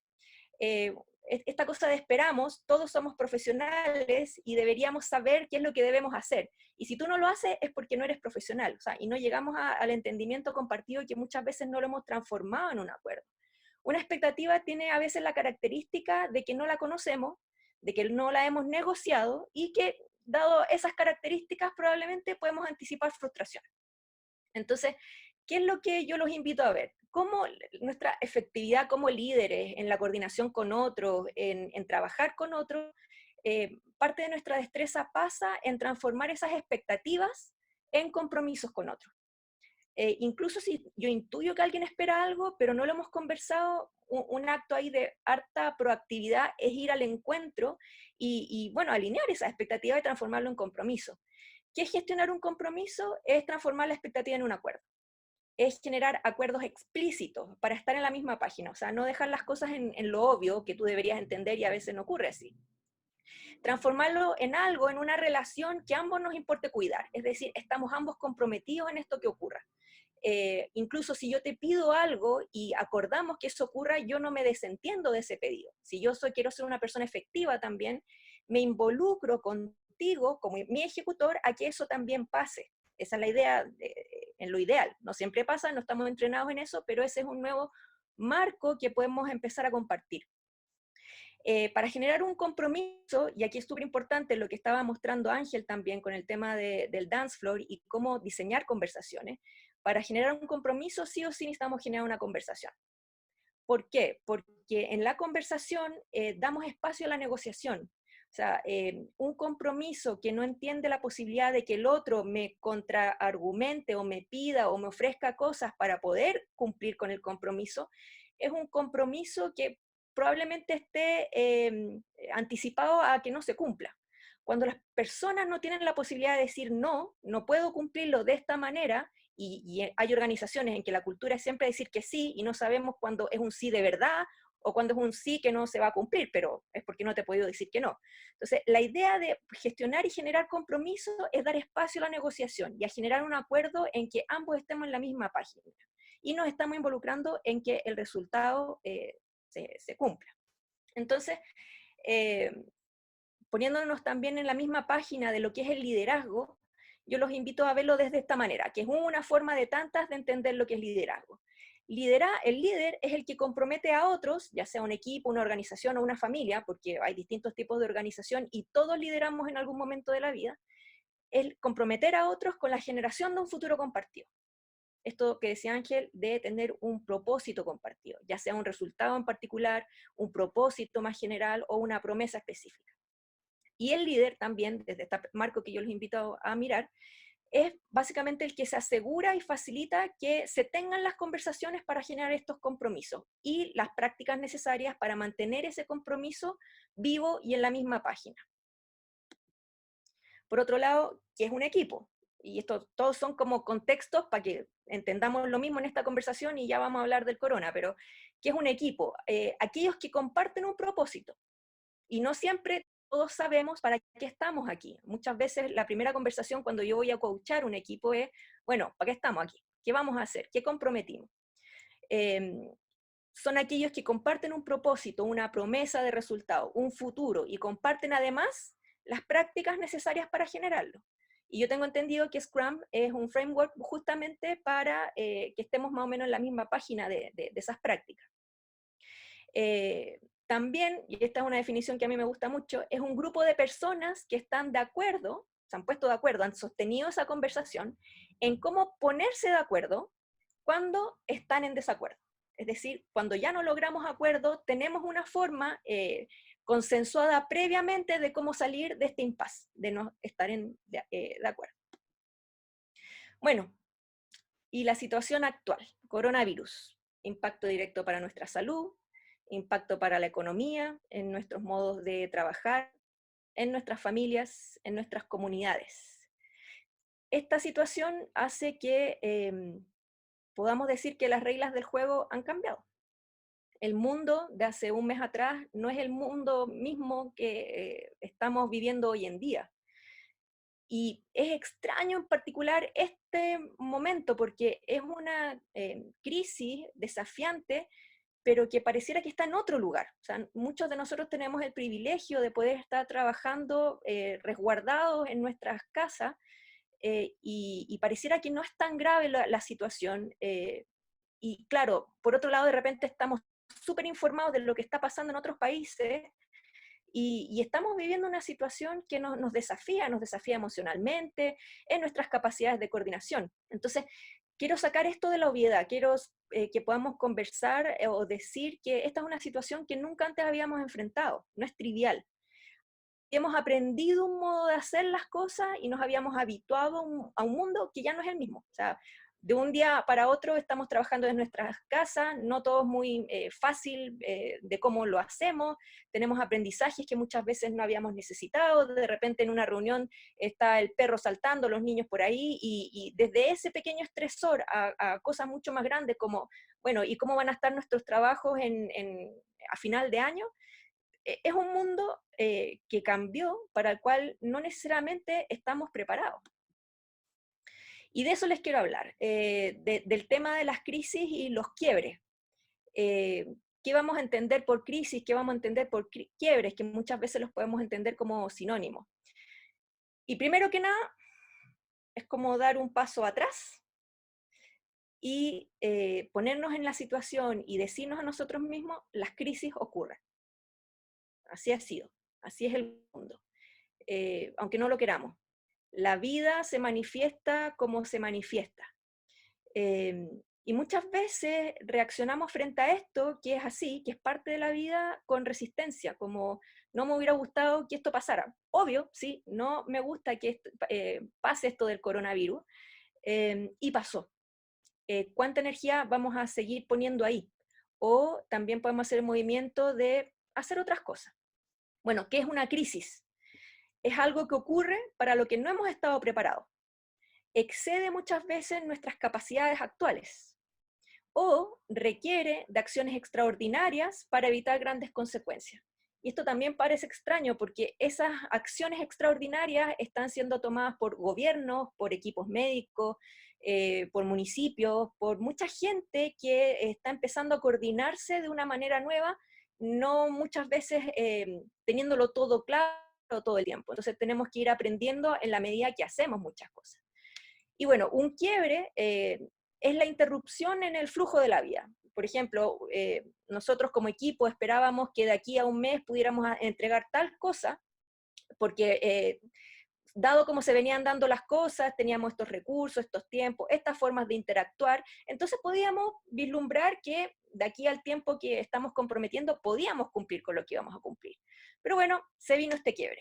Esta cosa de esperamos, todos somos profesionales y deberíamos saber qué es lo que debemos hacer. Y si tú no lo haces es porque no eres profesional, o sea, y no llegamos al entendimiento compartido que muchas veces no lo hemos transformado en un acuerdo. Una expectativa tiene a veces la característica de que no la conocemos, de que no la hemos negociado y que, dado esas características, probablemente podemos anticipar frustración. Entonces, ¿qué es lo que yo los invito a ver? Cómo nuestra efectividad como líderes en la coordinación con otros, en trabajar con otros, parte de nuestra destreza pasa en transformar esas expectativas en compromisos con otros. Incluso si yo intuyo que alguien espera algo, pero no lo hemos conversado, un acto ahí de harta proactividad es ir al encuentro y bueno, alinear esa expectativa y transformarlo en compromiso. ¿Qué es gestionar un compromiso? Es transformar la expectativa en un acuerdo. Es generar acuerdos explícitos para estar en la misma página, o sea, no dejar las cosas en lo obvio que tú deberías entender y a veces no ocurre así. Transformarlo en algo, en una relación que a ambos nos importe cuidar, es decir, estamos ambos comprometidos en esto que ocurra. Incluso si yo te pido algo y acordamos que eso ocurra, yo no me desentiendo de ese pedido. Si yo quiero ser una persona efectiva también, me involucro contigo como mi ejecutor a que eso también pase. Esa es la idea en lo ideal. No siempre pasa, no estamos entrenados en eso, pero ese es un nuevo marco que podemos empezar a compartir. Para generar un compromiso, y aquí es súper importante lo que estaba mostrando Ángel también con el tema del dance floor y cómo diseñar conversaciones, para generar un compromiso sí o sí necesitamos generar una conversación. ¿Por qué? Porque en la conversación damos espacio a la negociación. O sea, un compromiso que no entiende la posibilidad de que el otro me contraargumente o me pida o me ofrezca cosas para poder cumplir con el compromiso, es un compromiso que probablemente esté anticipado a que no se cumpla. Cuando las personas no tienen la posibilidad de decir no, no puedo cumplirlo de esta manera, y hay organizaciones en que la cultura es siempre decir que sí, y no sabemos cuándo es un sí de verdad, o cuando es un sí que no se va a cumplir, pero es porque no te he podido decir que no. Entonces, la idea de gestionar y generar compromiso es dar espacio a la negociación y a generar un acuerdo en que ambos estemos en la misma página. Y nos estamos involucrando en que el resultado se cumpla. Entonces, eh, poniéndonos también en la misma página de lo que es el liderazgo, yo los invito a verlo desde esta manera, que es una forma de tantas de entender lo que es liderazgo. El líder es el que compromete a otros, ya sea un equipo, una organización o una familia, porque hay distintos tipos de organización y todos lideramos en algún momento de la vida, el comprometer a otros con la generación de un futuro compartido. Esto que decía Ángel, de tener un propósito compartido, ya sea un resultado en particular, un propósito más general o una promesa específica. Y el líder también, desde este marco que yo les invito a mirar, es básicamente el que se asegura y facilita que se tengan las conversaciones para generar estos compromisos y las prácticas necesarias para mantener ese compromiso vivo y en la misma página. Por otro lado, ¿qué es un equipo? Y esto todos son como contextos para que entendamos lo mismo en esta conversación y ya vamos a hablar del corona, pero ¿qué es un equipo? Aquellos que comparten un propósito. Y no siempre todos sabemos para qué estamos aquí. Muchas veces la primera conversación cuando yo voy a coachar un equipo es, bueno, ¿para qué estamos aquí? ¿Qué vamos a hacer? ¿Qué comprometimos? Son aquellos que comparten un propósito, una promesa de resultado, un futuro, y comparten además las prácticas necesarias para generarlo. Y yo tengo entendido que Scrum es un framework justamente para que estemos más o menos en la misma página de esas prácticas. También, y esta es una definición que a mí me gusta mucho, es un grupo de personas que están de acuerdo, se han puesto de acuerdo, han sostenido esa conversación en cómo ponerse de acuerdo cuando están en desacuerdo. Es decir, cuando ya no logramos acuerdo, tenemos una forma consensuada previamente de cómo salir de este impasse, de no estar de acuerdo. Bueno, y la situación actual, coronavirus, impacto directo para nuestra salud, impacto para la economía, en nuestros modos de trabajar, en nuestras familias, en nuestras comunidades. Esta situación hace que podamos decir que las reglas del juego han cambiado. El mundo de hace un mes atrás no es el mundo mismo que estamos viviendo hoy en día. Y es extraño en particular este momento porque es una crisis desafiante, pero que pareciera que está en otro lugar. O sea, muchos de nosotros tenemos el privilegio de poder estar trabajando resguardados en nuestras casas y pareciera que no es tan grave la situación. Y claro, por otro lado, de repente estamos súper informados de lo que está pasando en otros países y estamos viviendo una situación que nos desafía emocionalmente, en nuestras capacidades de coordinación. Entonces, quiero sacar esto de la obviedad, quiero que podamos conversar o decir que esta es una situación que nunca antes habíamos enfrentado, no es trivial. Hemos aprendido un modo de hacer las cosas y nos habíamos habituado a un mundo que ya no es el mismo. O sea, de un día para otro estamos trabajando en nuestras casas, no todo es muy fácil de cómo lo hacemos, tenemos aprendizajes que muchas veces no habíamos necesitado, de repente en una reunión está el perro saltando, los niños por ahí, y desde ese pequeño estresor a cosas mucho más grandes como, bueno, ¿y cómo van a estar nuestros trabajos a final de año? Es un mundo que cambió, para el cual no necesariamente estamos preparados. Y de eso les quiero hablar, del tema de las crisis y los quiebres. ¿Qué vamos a entender por crisis? ¿Qué vamos a entender por quiebres? Que muchas veces los podemos entender como sinónimos. Y primero que nada, es como dar un paso atrás y ponernos en la situación y decirnos a nosotros mismos, las crisis ocurren. Así ha sido, así es el mundo, aunque no lo queramos. La vida se manifiesta como se manifiesta. Y muchas veces reaccionamos frente a esto, que es así, que es parte de la vida, con resistencia, como no me hubiera gustado que esto pasara. Obvio, sí, no me gusta que pase esto del coronavirus, y pasó. ¿Cuánta energía vamos a seguir poniendo ahí? o también podemos hacer el movimiento de hacer otras cosas. Bueno, ¿qué es una crisis? Es algo que ocurre para lo que no hemos estado preparados. Excede muchas veces nuestras capacidades actuales o requiere de acciones extraordinarias para evitar grandes consecuencias. Y esto también parece extraño porque esas acciones extraordinarias están siendo tomadas por gobiernos, por equipos médicos, por municipios, por mucha gente que está empezando a coordinarse de una manera nueva, no muchas veces teniéndolo todo claro todo el tiempo. Entonces tenemos que ir aprendiendo en la medida que hacemos muchas cosas. Y bueno, un quiebre es la interrupción en el flujo de la vida. Por ejemplo, nosotros como equipo esperábamos que de aquí a un mes pudiéramos entregar tal cosa, porque dado cómo se venían dando las cosas, teníamos estos recursos, estos tiempos, estas formas de interactuar, entonces podíamos vislumbrar que de aquí al tiempo que estamos comprometiendo podíamos cumplir con lo que íbamos a cumplir. Pero bueno, se vino este quiebre.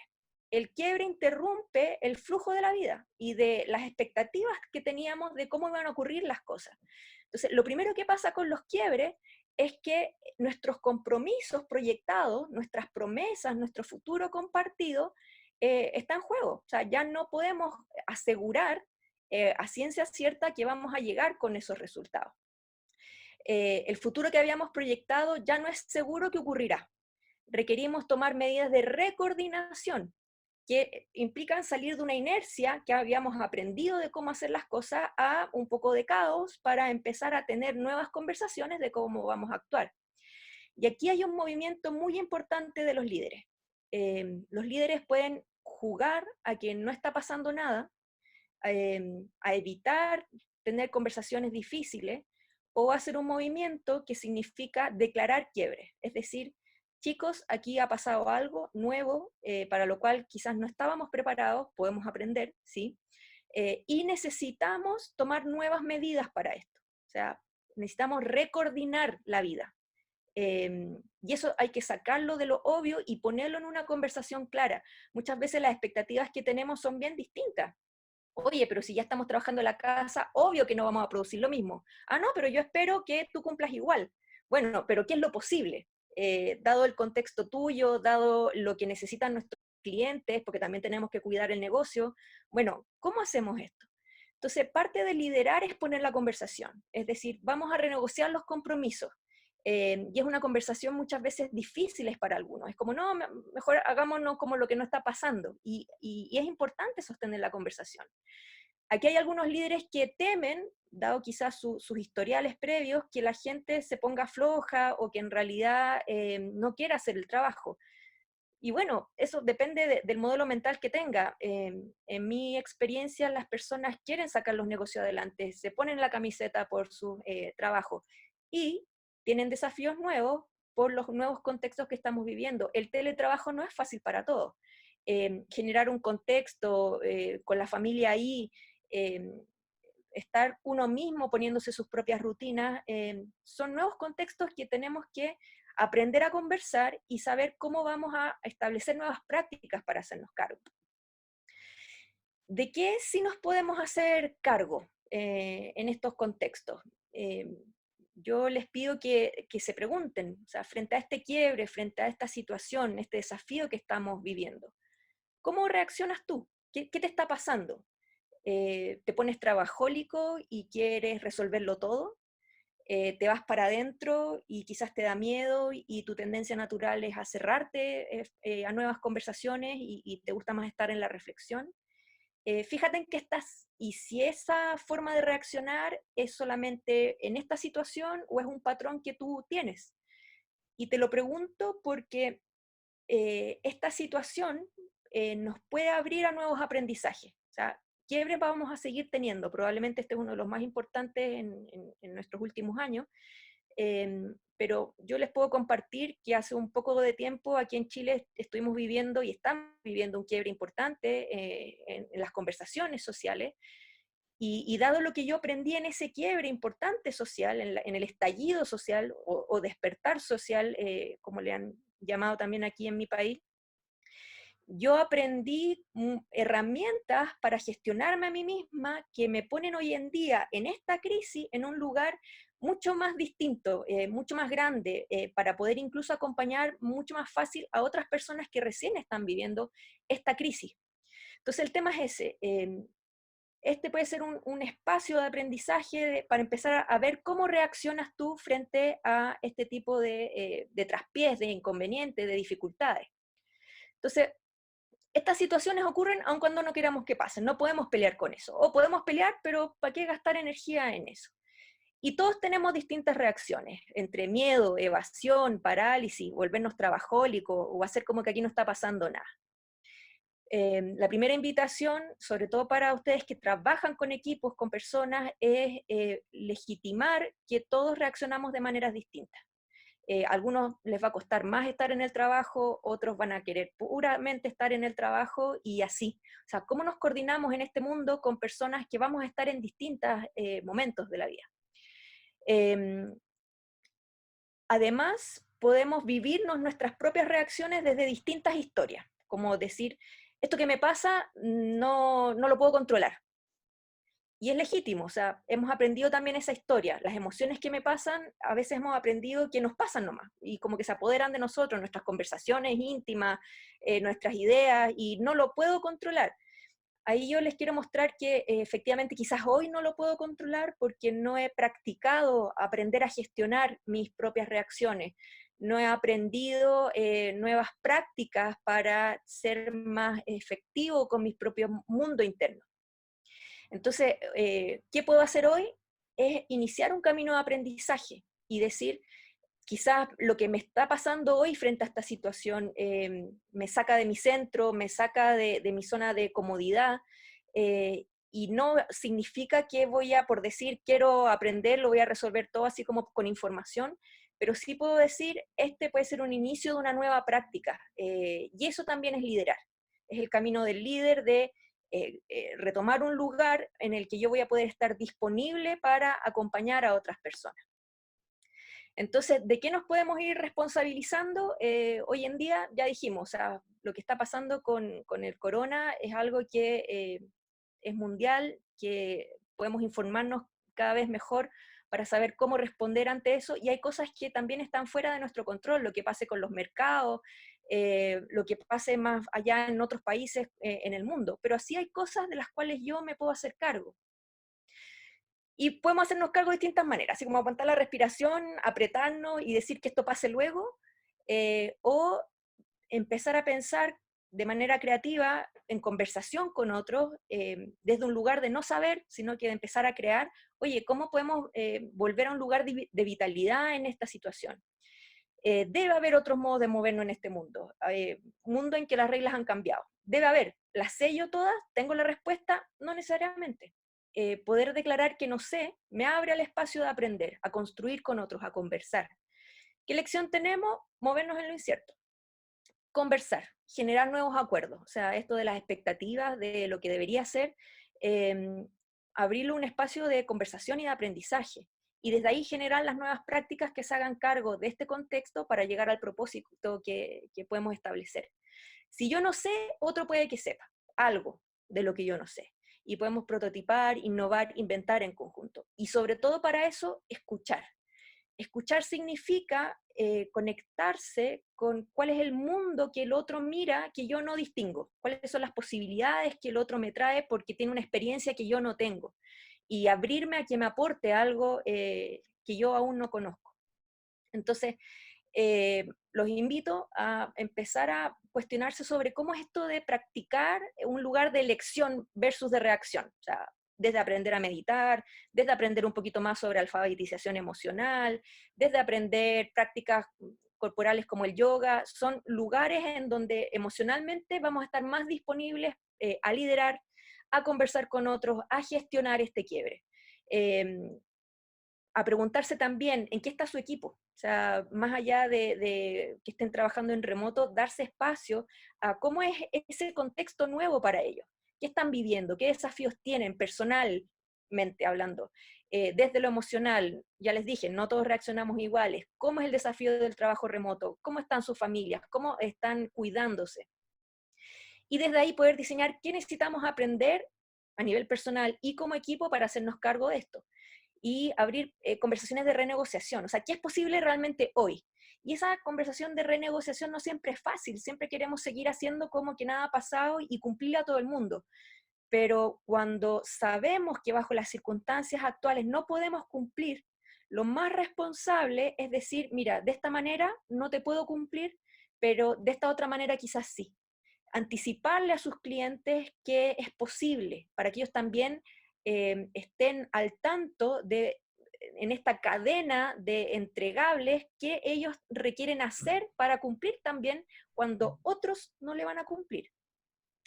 El quiebre interrumpe el flujo de la vida y de las expectativas que teníamos de cómo iban a ocurrir las cosas. Entonces, lo primero que pasa con los quiebres es que nuestros compromisos proyectados, nuestras promesas, nuestro futuro compartido, está en juego. O sea, ya no podemos asegurar a ciencia cierta que vamos a llegar con esos resultados. El futuro que habíamos proyectado ya no es seguro que ocurrirá. Requerimos tomar medidas de recoordinación que implican salir de una inercia que habíamos aprendido de cómo hacer las cosas a un poco de caos para empezar a tener nuevas conversaciones de cómo vamos a actuar. Y aquí hay un movimiento muy importante de los líderes. Los líderes pueden jugar a que no está pasando nada, a evitar tener conversaciones difíciles, o hacer un movimiento que significa declarar quiebre. Es decir, chicos, aquí ha pasado algo nuevo, para lo cual quizás no estábamos preparados, podemos aprender, ¿sí? Y necesitamos tomar nuevas medidas para esto. O sea, necesitamos recoordinar la vida. Y eso hay que sacarlo de lo obvio y ponerlo en una conversación clara. Muchas veces las expectativas que tenemos son bien distintas. Oye, pero si ya estamos trabajando en la casa, obvio que no vamos a producir lo mismo. Ah, no, pero yo espero que tú cumplas igual. Bueno, pero ¿qué es lo posible? Dado el contexto tuyo, dado lo que necesitan nuestros clientes, porque también tenemos que cuidar el negocio. Bueno, ¿cómo hacemos esto? Entonces, parte de liderar es poner la conversación. Es decir, vamos a renegociar los compromisos. Y es una conversación muchas veces difícil para algunos. Es como, no, mejor hagámonos como lo que no está pasando. Y es importante sostener la conversación. Aquí hay algunos líderes que temen, dado quizás sus historiales previos, que la gente se ponga floja o que en realidad no quiera hacer el trabajo. Y bueno, eso depende del modelo mental que tenga. En mi experiencia, las personas quieren sacar los negocios adelante, se ponen la camiseta por su trabajo y tienen desafíos nuevos por los nuevos contextos que estamos viviendo. El teletrabajo no es fácil para todos. Generar un contexto con la familia ahí, estar uno mismo poniéndose sus propias rutinas, son nuevos contextos que tenemos que aprender a conversar y saber cómo vamos a establecer nuevas prácticas para hacernos cargo. ¿De qué sí nos podemos hacer cargo en estos contextos? Yo les pido que se pregunten, o sea, frente a este quiebre, frente a esta situación, este desafío que estamos viviendo, ¿cómo reaccionas tú? ¿Qué te está pasando? ¿Te pones trabajólico y quieres resolverlo todo? ¿Te vas para adentro y quizás te da miedo y tu tendencia natural es a cerrarte a nuevas conversaciones y te gusta más estar en la reflexión? Fíjate en qué estás y si esa forma de reaccionar es solamente en esta situación o es un patrón que tú tienes. Y te lo pregunto porque esta situación nos puede abrir a nuevos aprendizajes. O sea, quiebres vamos a seguir teniendo, probablemente este es uno de los más importantes en nuestros últimos años, pero yo les puedo compartir que hace un poco de tiempo aquí en Chile estuvimos viviendo y estamos viviendo un quiebre importante en las conversaciones sociales, y dado lo que yo aprendí en ese quiebre importante social, en el estallido social o despertar social, como le han llamado también aquí en mi país, yo aprendí herramientas para gestionarme a mí misma que me ponen hoy en día en esta crisis en un lugar mucho más distinto, mucho más grande, para poder incluso acompañar mucho más fácil a otras personas que recién están viviendo esta crisis. Entonces el tema es ese. Este puede ser un espacio de aprendizaje para empezar a ver cómo reaccionas tú frente a este tipo de traspiés, de inconvenientes, de dificultades. Entonces, estas situaciones ocurren aun cuando no queramos que pasen, no podemos pelear con eso, o podemos pelear, pero ¿para qué gastar energía en eso? Y todos tenemos distintas reacciones, entre miedo, evasión, parálisis, volvernos trabajólicos o hacer como que aquí no está pasando nada. La primera invitación, sobre todo para ustedes que trabajan con equipos, con personas, es legitimar que todos reaccionamos de maneras distintas. Algunos les va a costar más estar en el trabajo, otros van a querer puramente estar en el trabajo y así. O sea, ¿cómo nos coordinamos en este mundo con personas que vamos a estar en distintos momentos de la vida? Además, podemos vivirnos nuestras propias reacciones desde distintas historias, como decir, esto que me pasa no lo puedo controlar. Y es legítimo, o sea, hemos aprendido también esa historia. Las emociones que me pasan, a veces hemos aprendido que nos pasan nomás, y como que se apoderan de nosotros, nuestras conversaciones íntimas, nuestras ideas, y no lo puedo controlar. Ahí yo les quiero mostrar que efectivamente quizás hoy no lo puedo controlar porque no he practicado aprender a gestionar mis propias reacciones, no he aprendido nuevas prácticas para ser más efectivo con mi propio mundo interno. Entonces, ¿qué puedo hacer hoy? Es iniciar un camino de aprendizaje y decir, quizás lo que me está pasando hoy frente a esta situación me saca de mi centro, me saca de mi zona de comodidad, y no significa que voy a, por decir, quiero aprender, lo voy a resolver todo así como con información, pero sí puedo decir, este puede ser un inicio de una nueva práctica, y eso también es liderar. Es el camino del líder de retomar un lugar en el que yo voy a poder estar disponible para acompañar a otras personas. Entonces, ¿de qué nos podemos ir responsabilizando? Hoy en día, ya dijimos, o sea, lo que está pasando con el corona es algo que es mundial, que podemos informarnos cada vez mejor para saber cómo responder ante eso, y hay cosas que también están fuera de nuestro control, lo que pase con los mercados, lo que pase más allá en otros países en el mundo, pero sí hay cosas de las cuales yo me puedo hacer cargo. Y podemos hacernos cargo de distintas maneras, así como aguantar la respiración, apretarnos y decir que esto pase luego, o empezar a pensar de manera creativa, en conversación con otros, desde un lugar de no saber, sino que de empezar a crear, oye, ¿cómo podemos volver a un lugar de vitalidad en esta situación? Debe haber otros modos de movernos en este mundo, mundo en que las reglas han cambiado. Debe haber, ¿las sé yo todas? ¿Tengo la respuesta? No necesariamente. Poder declarar que no sé me abre al espacio de aprender, a construir con otros, a conversar. ¿Qué lección tenemos? Movernos en lo incierto. Conversar, generar nuevos acuerdos, o sea, esto de las expectativas, de lo que debería ser, abrirle un espacio de conversación y de aprendizaje, y desde ahí generar las nuevas prácticas que se hagan cargo de este contexto para llegar al propósito que podemos establecer. Si yo no sé, otro puede que sepa algo de lo que yo no sé, y podemos prototipar, innovar, inventar en conjunto, y sobre todo para eso, escuchar. Escuchar significa conectarse con cuál es el mundo que el otro mira que yo no distingo, cuáles son las posibilidades que el otro me trae porque tiene una experiencia que yo no tengo, y abrirme a que me aporte algo que yo aún no conozco. Entonces, los invito a empezar a cuestionarse sobre cómo es esto de practicar un lugar de elección versus de reacción. O sea, desde aprender a meditar, desde aprender un poquito más sobre alfabetización emocional, desde aprender prácticas corporales como el yoga, son lugares en donde emocionalmente vamos a estar más disponibles a liderar, a conversar con otros, a gestionar este quiebre. A preguntarse también en qué está su equipo, o sea, más allá de que estén trabajando en remoto, darse espacio a cómo es ese contexto nuevo para ellos, qué están viviendo, qué desafíos tienen personalmente hablando, desde lo emocional, ya les dije, no todos reaccionamos iguales, cómo es el desafío del trabajo remoto, cómo están sus familias, cómo están cuidándose, y desde ahí poder diseñar qué necesitamos aprender a nivel personal y como equipo para hacernos cargo de esto. y abrir conversaciones de renegociación. O sea, ¿qué es posible realmente hoy? Y esa conversación de renegociación no siempre es fácil, siempre queremos seguir haciendo como que nada ha pasado y cumplirle a todo el mundo. Pero cuando sabemos que bajo las circunstancias actuales no podemos cumplir, lo más responsable es decir, mira, de esta manera no te puedo cumplir, pero de esta otra manera quizás sí. Anticiparle a sus clientes que es posible, para que ellos también estén al tanto de, en esta cadena de entregables que ellos requieren hacer para cumplir también cuando otros no le van a cumplir.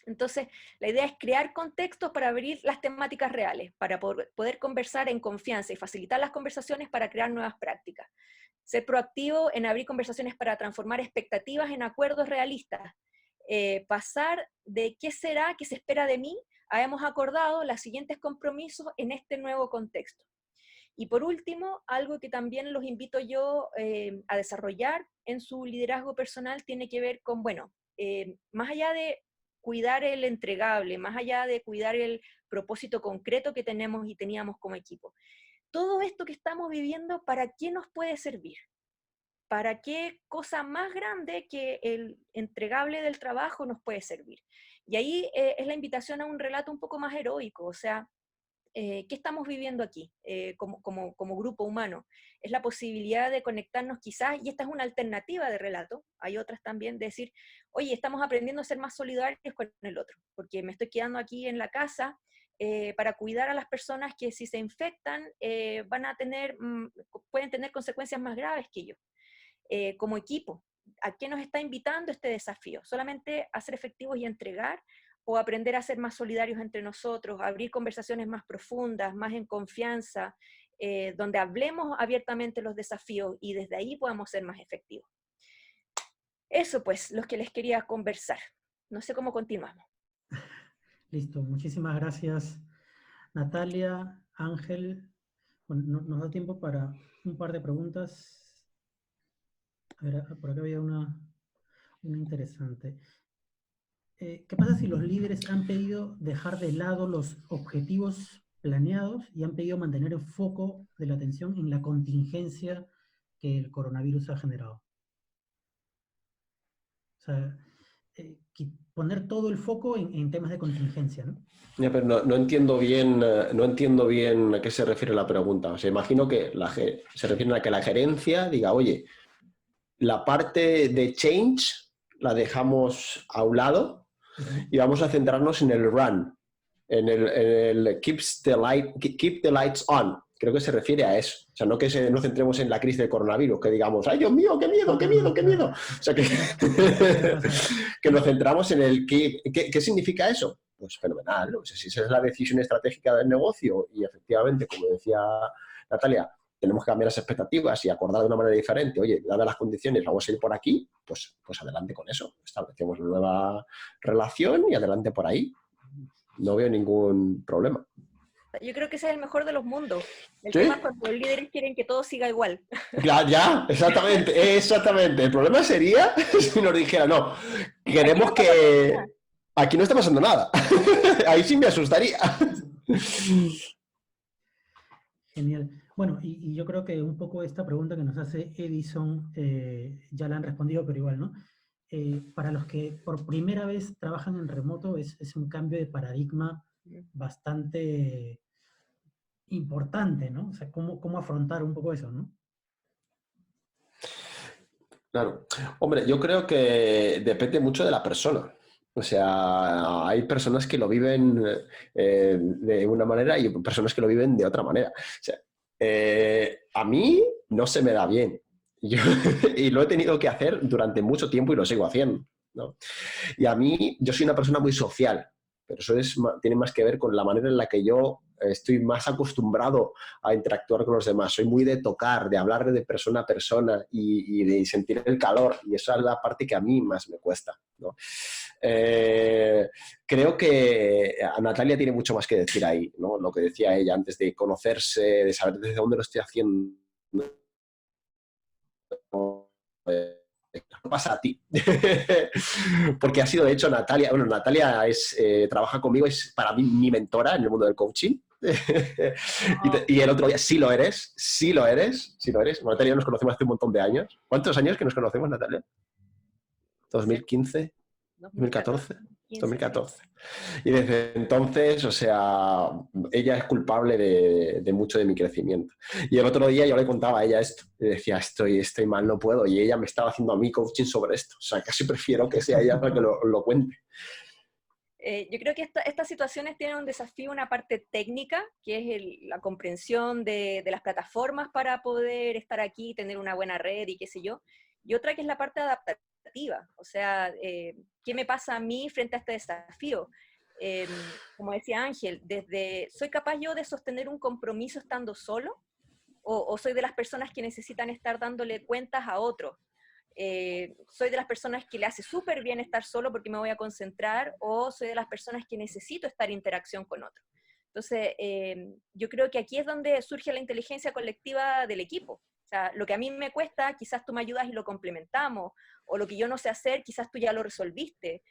Entonces, la idea es crear contextos para abrir las temáticas reales, para poder conversar en confianza y facilitar las conversaciones para crear nuevas prácticas. Ser proactivo en abrir conversaciones para transformar expectativas en acuerdos realistas. Pasar de qué será, qué se espera de mí, a hemos acordado los siguientes compromisos en este nuevo contexto. Y por último, algo que también los invito yo a desarrollar en su liderazgo personal tiene que ver con, bueno, más allá de cuidar el entregable, más allá de cuidar el propósito concreto que tenemos y teníamos como equipo. Todo esto que estamos viviendo, ¿para qué nos puede servir? ¿Para qué cosa más grande que el entregable del trabajo nos puede servir? Y ahí es la invitación a un relato un poco más heroico, o sea, ¿qué estamos viviendo aquí como grupo humano? Es la posibilidad de conectarnos quizás, y esta es una alternativa de relato, hay otras también, de decir, oye, estamos aprendiendo a ser más solidarios con el otro, porque me estoy quedando aquí en la casa para cuidar a las personas que si se infectan pueden tener consecuencias más graves que yo. Como equipo, ¿a qué nos está invitando este desafío? ¿Solamente a ser efectivos y entregar? ¿O aprender a ser más solidarios entre nosotros, abrir conversaciones más profundas, más en confianza, donde hablemos abiertamente los desafíos y desde ahí podamos ser más efectivos? Eso pues, los que les quería conversar. No sé cómo continuamos. Listo, muchísimas gracias Natalia, Ángel. Bueno, nos da tiempo para un par de preguntas. A ver, por acá había una interesante. ¿Qué pasa si los líderes han pedido dejar de lado los objetivos planeados y han pedido mantener el foco de la atención en la contingencia que el coronavirus ha generado? O sea, poner todo el foco en temas de contingencia, ¿no? Ya, pero no entiendo bien, no entiendo bien a qué se refiere la pregunta. O sea, imagino que se refiere a que la gerencia diga, oye, la parte de change la dejamos a un lado y vamos a centrarnos en el run, en el keep the lights on. Creo que se refiere a eso. O sea, no que nos centremos en la crisis del coronavirus, que digamos, ¡ay, Dios mío, qué miedo, qué miedo, qué miedo! O sea, que nos centramos en el ¿qué significa eso? Pues fenomenal, ¿no? O sea, si esa es la decisión estratégica del negocio y efectivamente, como decía Natalia, tenemos que cambiar las expectativas y acordar de una manera diferente, oye, dadas las condiciones, vamos a ir por aquí, pues adelante con eso. Establecemos una nueva relación y adelante por ahí. No veo ningún problema. Yo creo que ese es el mejor de los mundos. El ¿Sí? tema es cuando los líderes quieren que todo siga igual. Ya, exactamente. El problema sería si nos dijera, no, queremos que... Aquí no está pasando nada. Ahí sí me asustaría. Genial. Bueno, y yo creo que un poco esta pregunta que nos hace Edison, ya la han respondido, pero igual, ¿no? Para los que por primera vez trabajan en remoto, es un cambio de paradigma bastante importante, ¿no? O sea, ¿cómo afrontar un poco eso, ¿no? Claro. Hombre, yo creo que depende mucho de la persona. O sea, hay personas que lo viven de una manera y personas que lo viven de otra manera. O sea, a mí no se me da bien. Y lo he tenido que hacer durante mucho tiempo y lo sigo haciendo, ¿no? Y a mí, yo soy una persona muy social, pero eso tiene más que ver con la manera en la que yo estoy más acostumbrado a interactuar con los demás. Soy muy de tocar, de hablar de persona a persona y de sentir el calor. Y esa es la parte que a mí más me cuesta, ¿no? Creo que a Natalia tiene mucho más que decir ahí, ¿no? Lo que decía ella antes de conocerse, de saber desde dónde lo estoy haciendo. ¿Qué pasa a ti? Porque ha sido, de hecho, Natalia, bueno, Natalia trabaja conmigo, es para mí mi mentora en el mundo del coaching, Y el otro día, sí lo eres, sí lo eres, sí lo eres. Natalia, nos conocemos hace un montón de años. ¿Cuántos años que nos conocemos, Natalia? ¿2015? 2014, 2014. Y desde entonces, o sea, ella es culpable de mucho de mi crecimiento. Y el otro día yo le contaba a ella esto, y decía, estoy mal, no puedo. Y ella me estaba haciendo a mí coaching sobre esto. O sea, casi prefiero que sea ella la que lo cuente. Yo creo que estas situaciones tienen un desafío, una parte técnica, que es la comprensión de las plataformas para poder estar aquí, tener una buena red y qué sé yo. Y otra que es la parte adaptativa, o sea, ¿qué me pasa a mí frente a este desafío? Como decía Ángel, ¿soy capaz yo de sostener un compromiso estando solo? ¿O soy de las personas que necesitan estar dándole cuentas a otros? ¿Soy de las personas que le hace súper bien estar solo porque me voy a concentrar? ¿O soy de las personas que necesito estar en interacción con otros? Entonces, yo creo que aquí es donde surge la inteligencia colectiva del equipo. O sea, lo que a mí me cuesta, quizás tú me ayudas y lo complementamos, o lo que yo no sé hacer, quizás tú ya lo resolviste.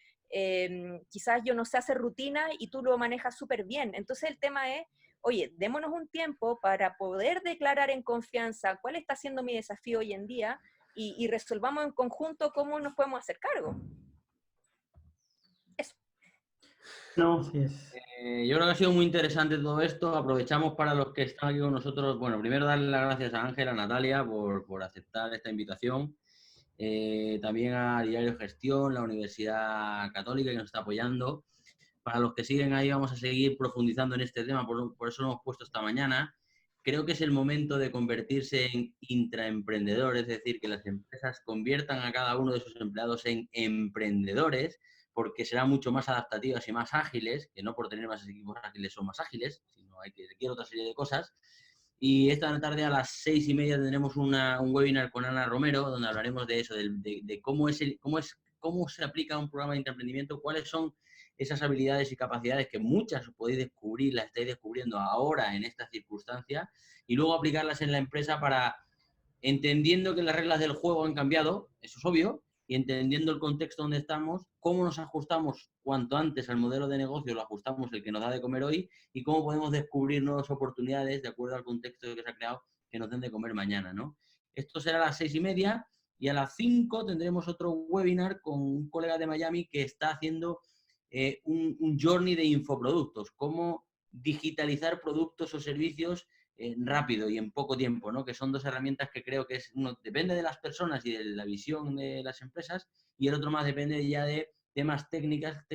Quizás yo no sé hacer rutina y tú lo manejas súper bien. Entonces el tema es, oye, démonos un tiempo para poder declarar en confianza cuál está siendo mi desafío hoy en día y resolvamos en conjunto cómo nos podemos hacer cargo. Eso. No, Así es. yo creo que ha sido muy interesante todo esto. Aprovechamos para los que están aquí con nosotros. Bueno, primero darle las gracias a Ángel, a Natalia por aceptar esta invitación. También a Diario Gestión, la Universidad Católica que nos está apoyando. Para los que siguen ahí vamos a seguir profundizando en este tema, por eso lo hemos puesto esta mañana. Creo que es el momento de convertirse en intraemprendedores, es decir, que las empresas conviertan a cada uno de sus empleados en emprendedores, porque serán mucho más adaptativas y más ágiles, que no por tener más equipos ágiles son más ágiles, sino hay que requiere otra serie de cosas. Y esta tarde a las 6:30 tendremos un webinar con Ana Romero, donde hablaremos de eso, de cómo se aplica un programa de intraemprendimiento, cuáles son esas habilidades y capacidades que muchas podéis descubrir, las estáis descubriendo ahora en esta circunstancia, y luego aplicarlas en la empresa para, entendiendo que las reglas del juego han cambiado, eso es obvio, y entendiendo el contexto donde estamos, cómo nos ajustamos cuanto antes al modelo de negocio, lo ajustamos el que nos da de comer hoy, y cómo podemos descubrir nuevas oportunidades de acuerdo al contexto que se ha creado que nos den de comer mañana, ¿no? Esto será a las 6:30 y a las 5 tendremos otro webinar con un colega de Miami que está haciendo un journey de infoproductos, cómo digitalizar productos o servicios rápido y en poco tiempo, ¿no? Que son dos herramientas que creo que uno depende de las personas y de la visión de las empresas, y el otro más depende ya de temas técnicas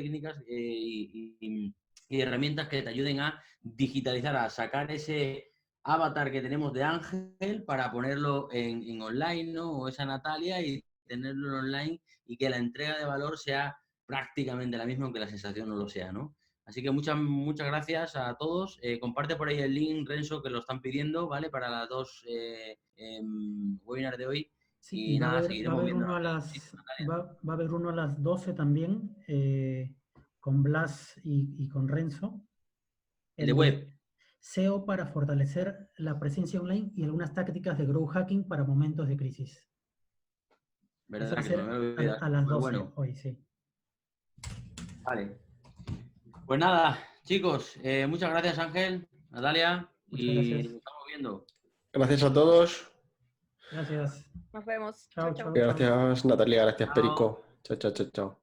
y herramientas que te ayuden a digitalizar, a sacar ese avatar que tenemos de Ángel para ponerlo en online, ¿no? O esa Natalia, y tenerlo en online, y que la entrega de valor sea prácticamente la misma, aunque la sensación no lo sea, ¿no? Así que muchas gracias a todos. Comparte por ahí el link, Renzo, que lo están pidiendo, ¿vale? Para las dos webinars de hoy. Sí, Y nada, seguiremos viendo. Va a haber uno a las 12 también, con Blas y con Renzo. El de web. SEO para fortalecer la presencia online y algunas tácticas de growth hacking para momentos de crisis. ¿Verdad? Eso va a ser a las 12 hoy, sí. Vale. Pues nada, chicos, muchas gracias, Ángel, Natalia, Muchas y gracias. nos estamos viendo. Gracias a todos. Gracias. Nos vemos. Chao, Chau, chau. chao. Gracias, Natalia. Gracias, Chao. Perico. Chao, chao, chao, chao.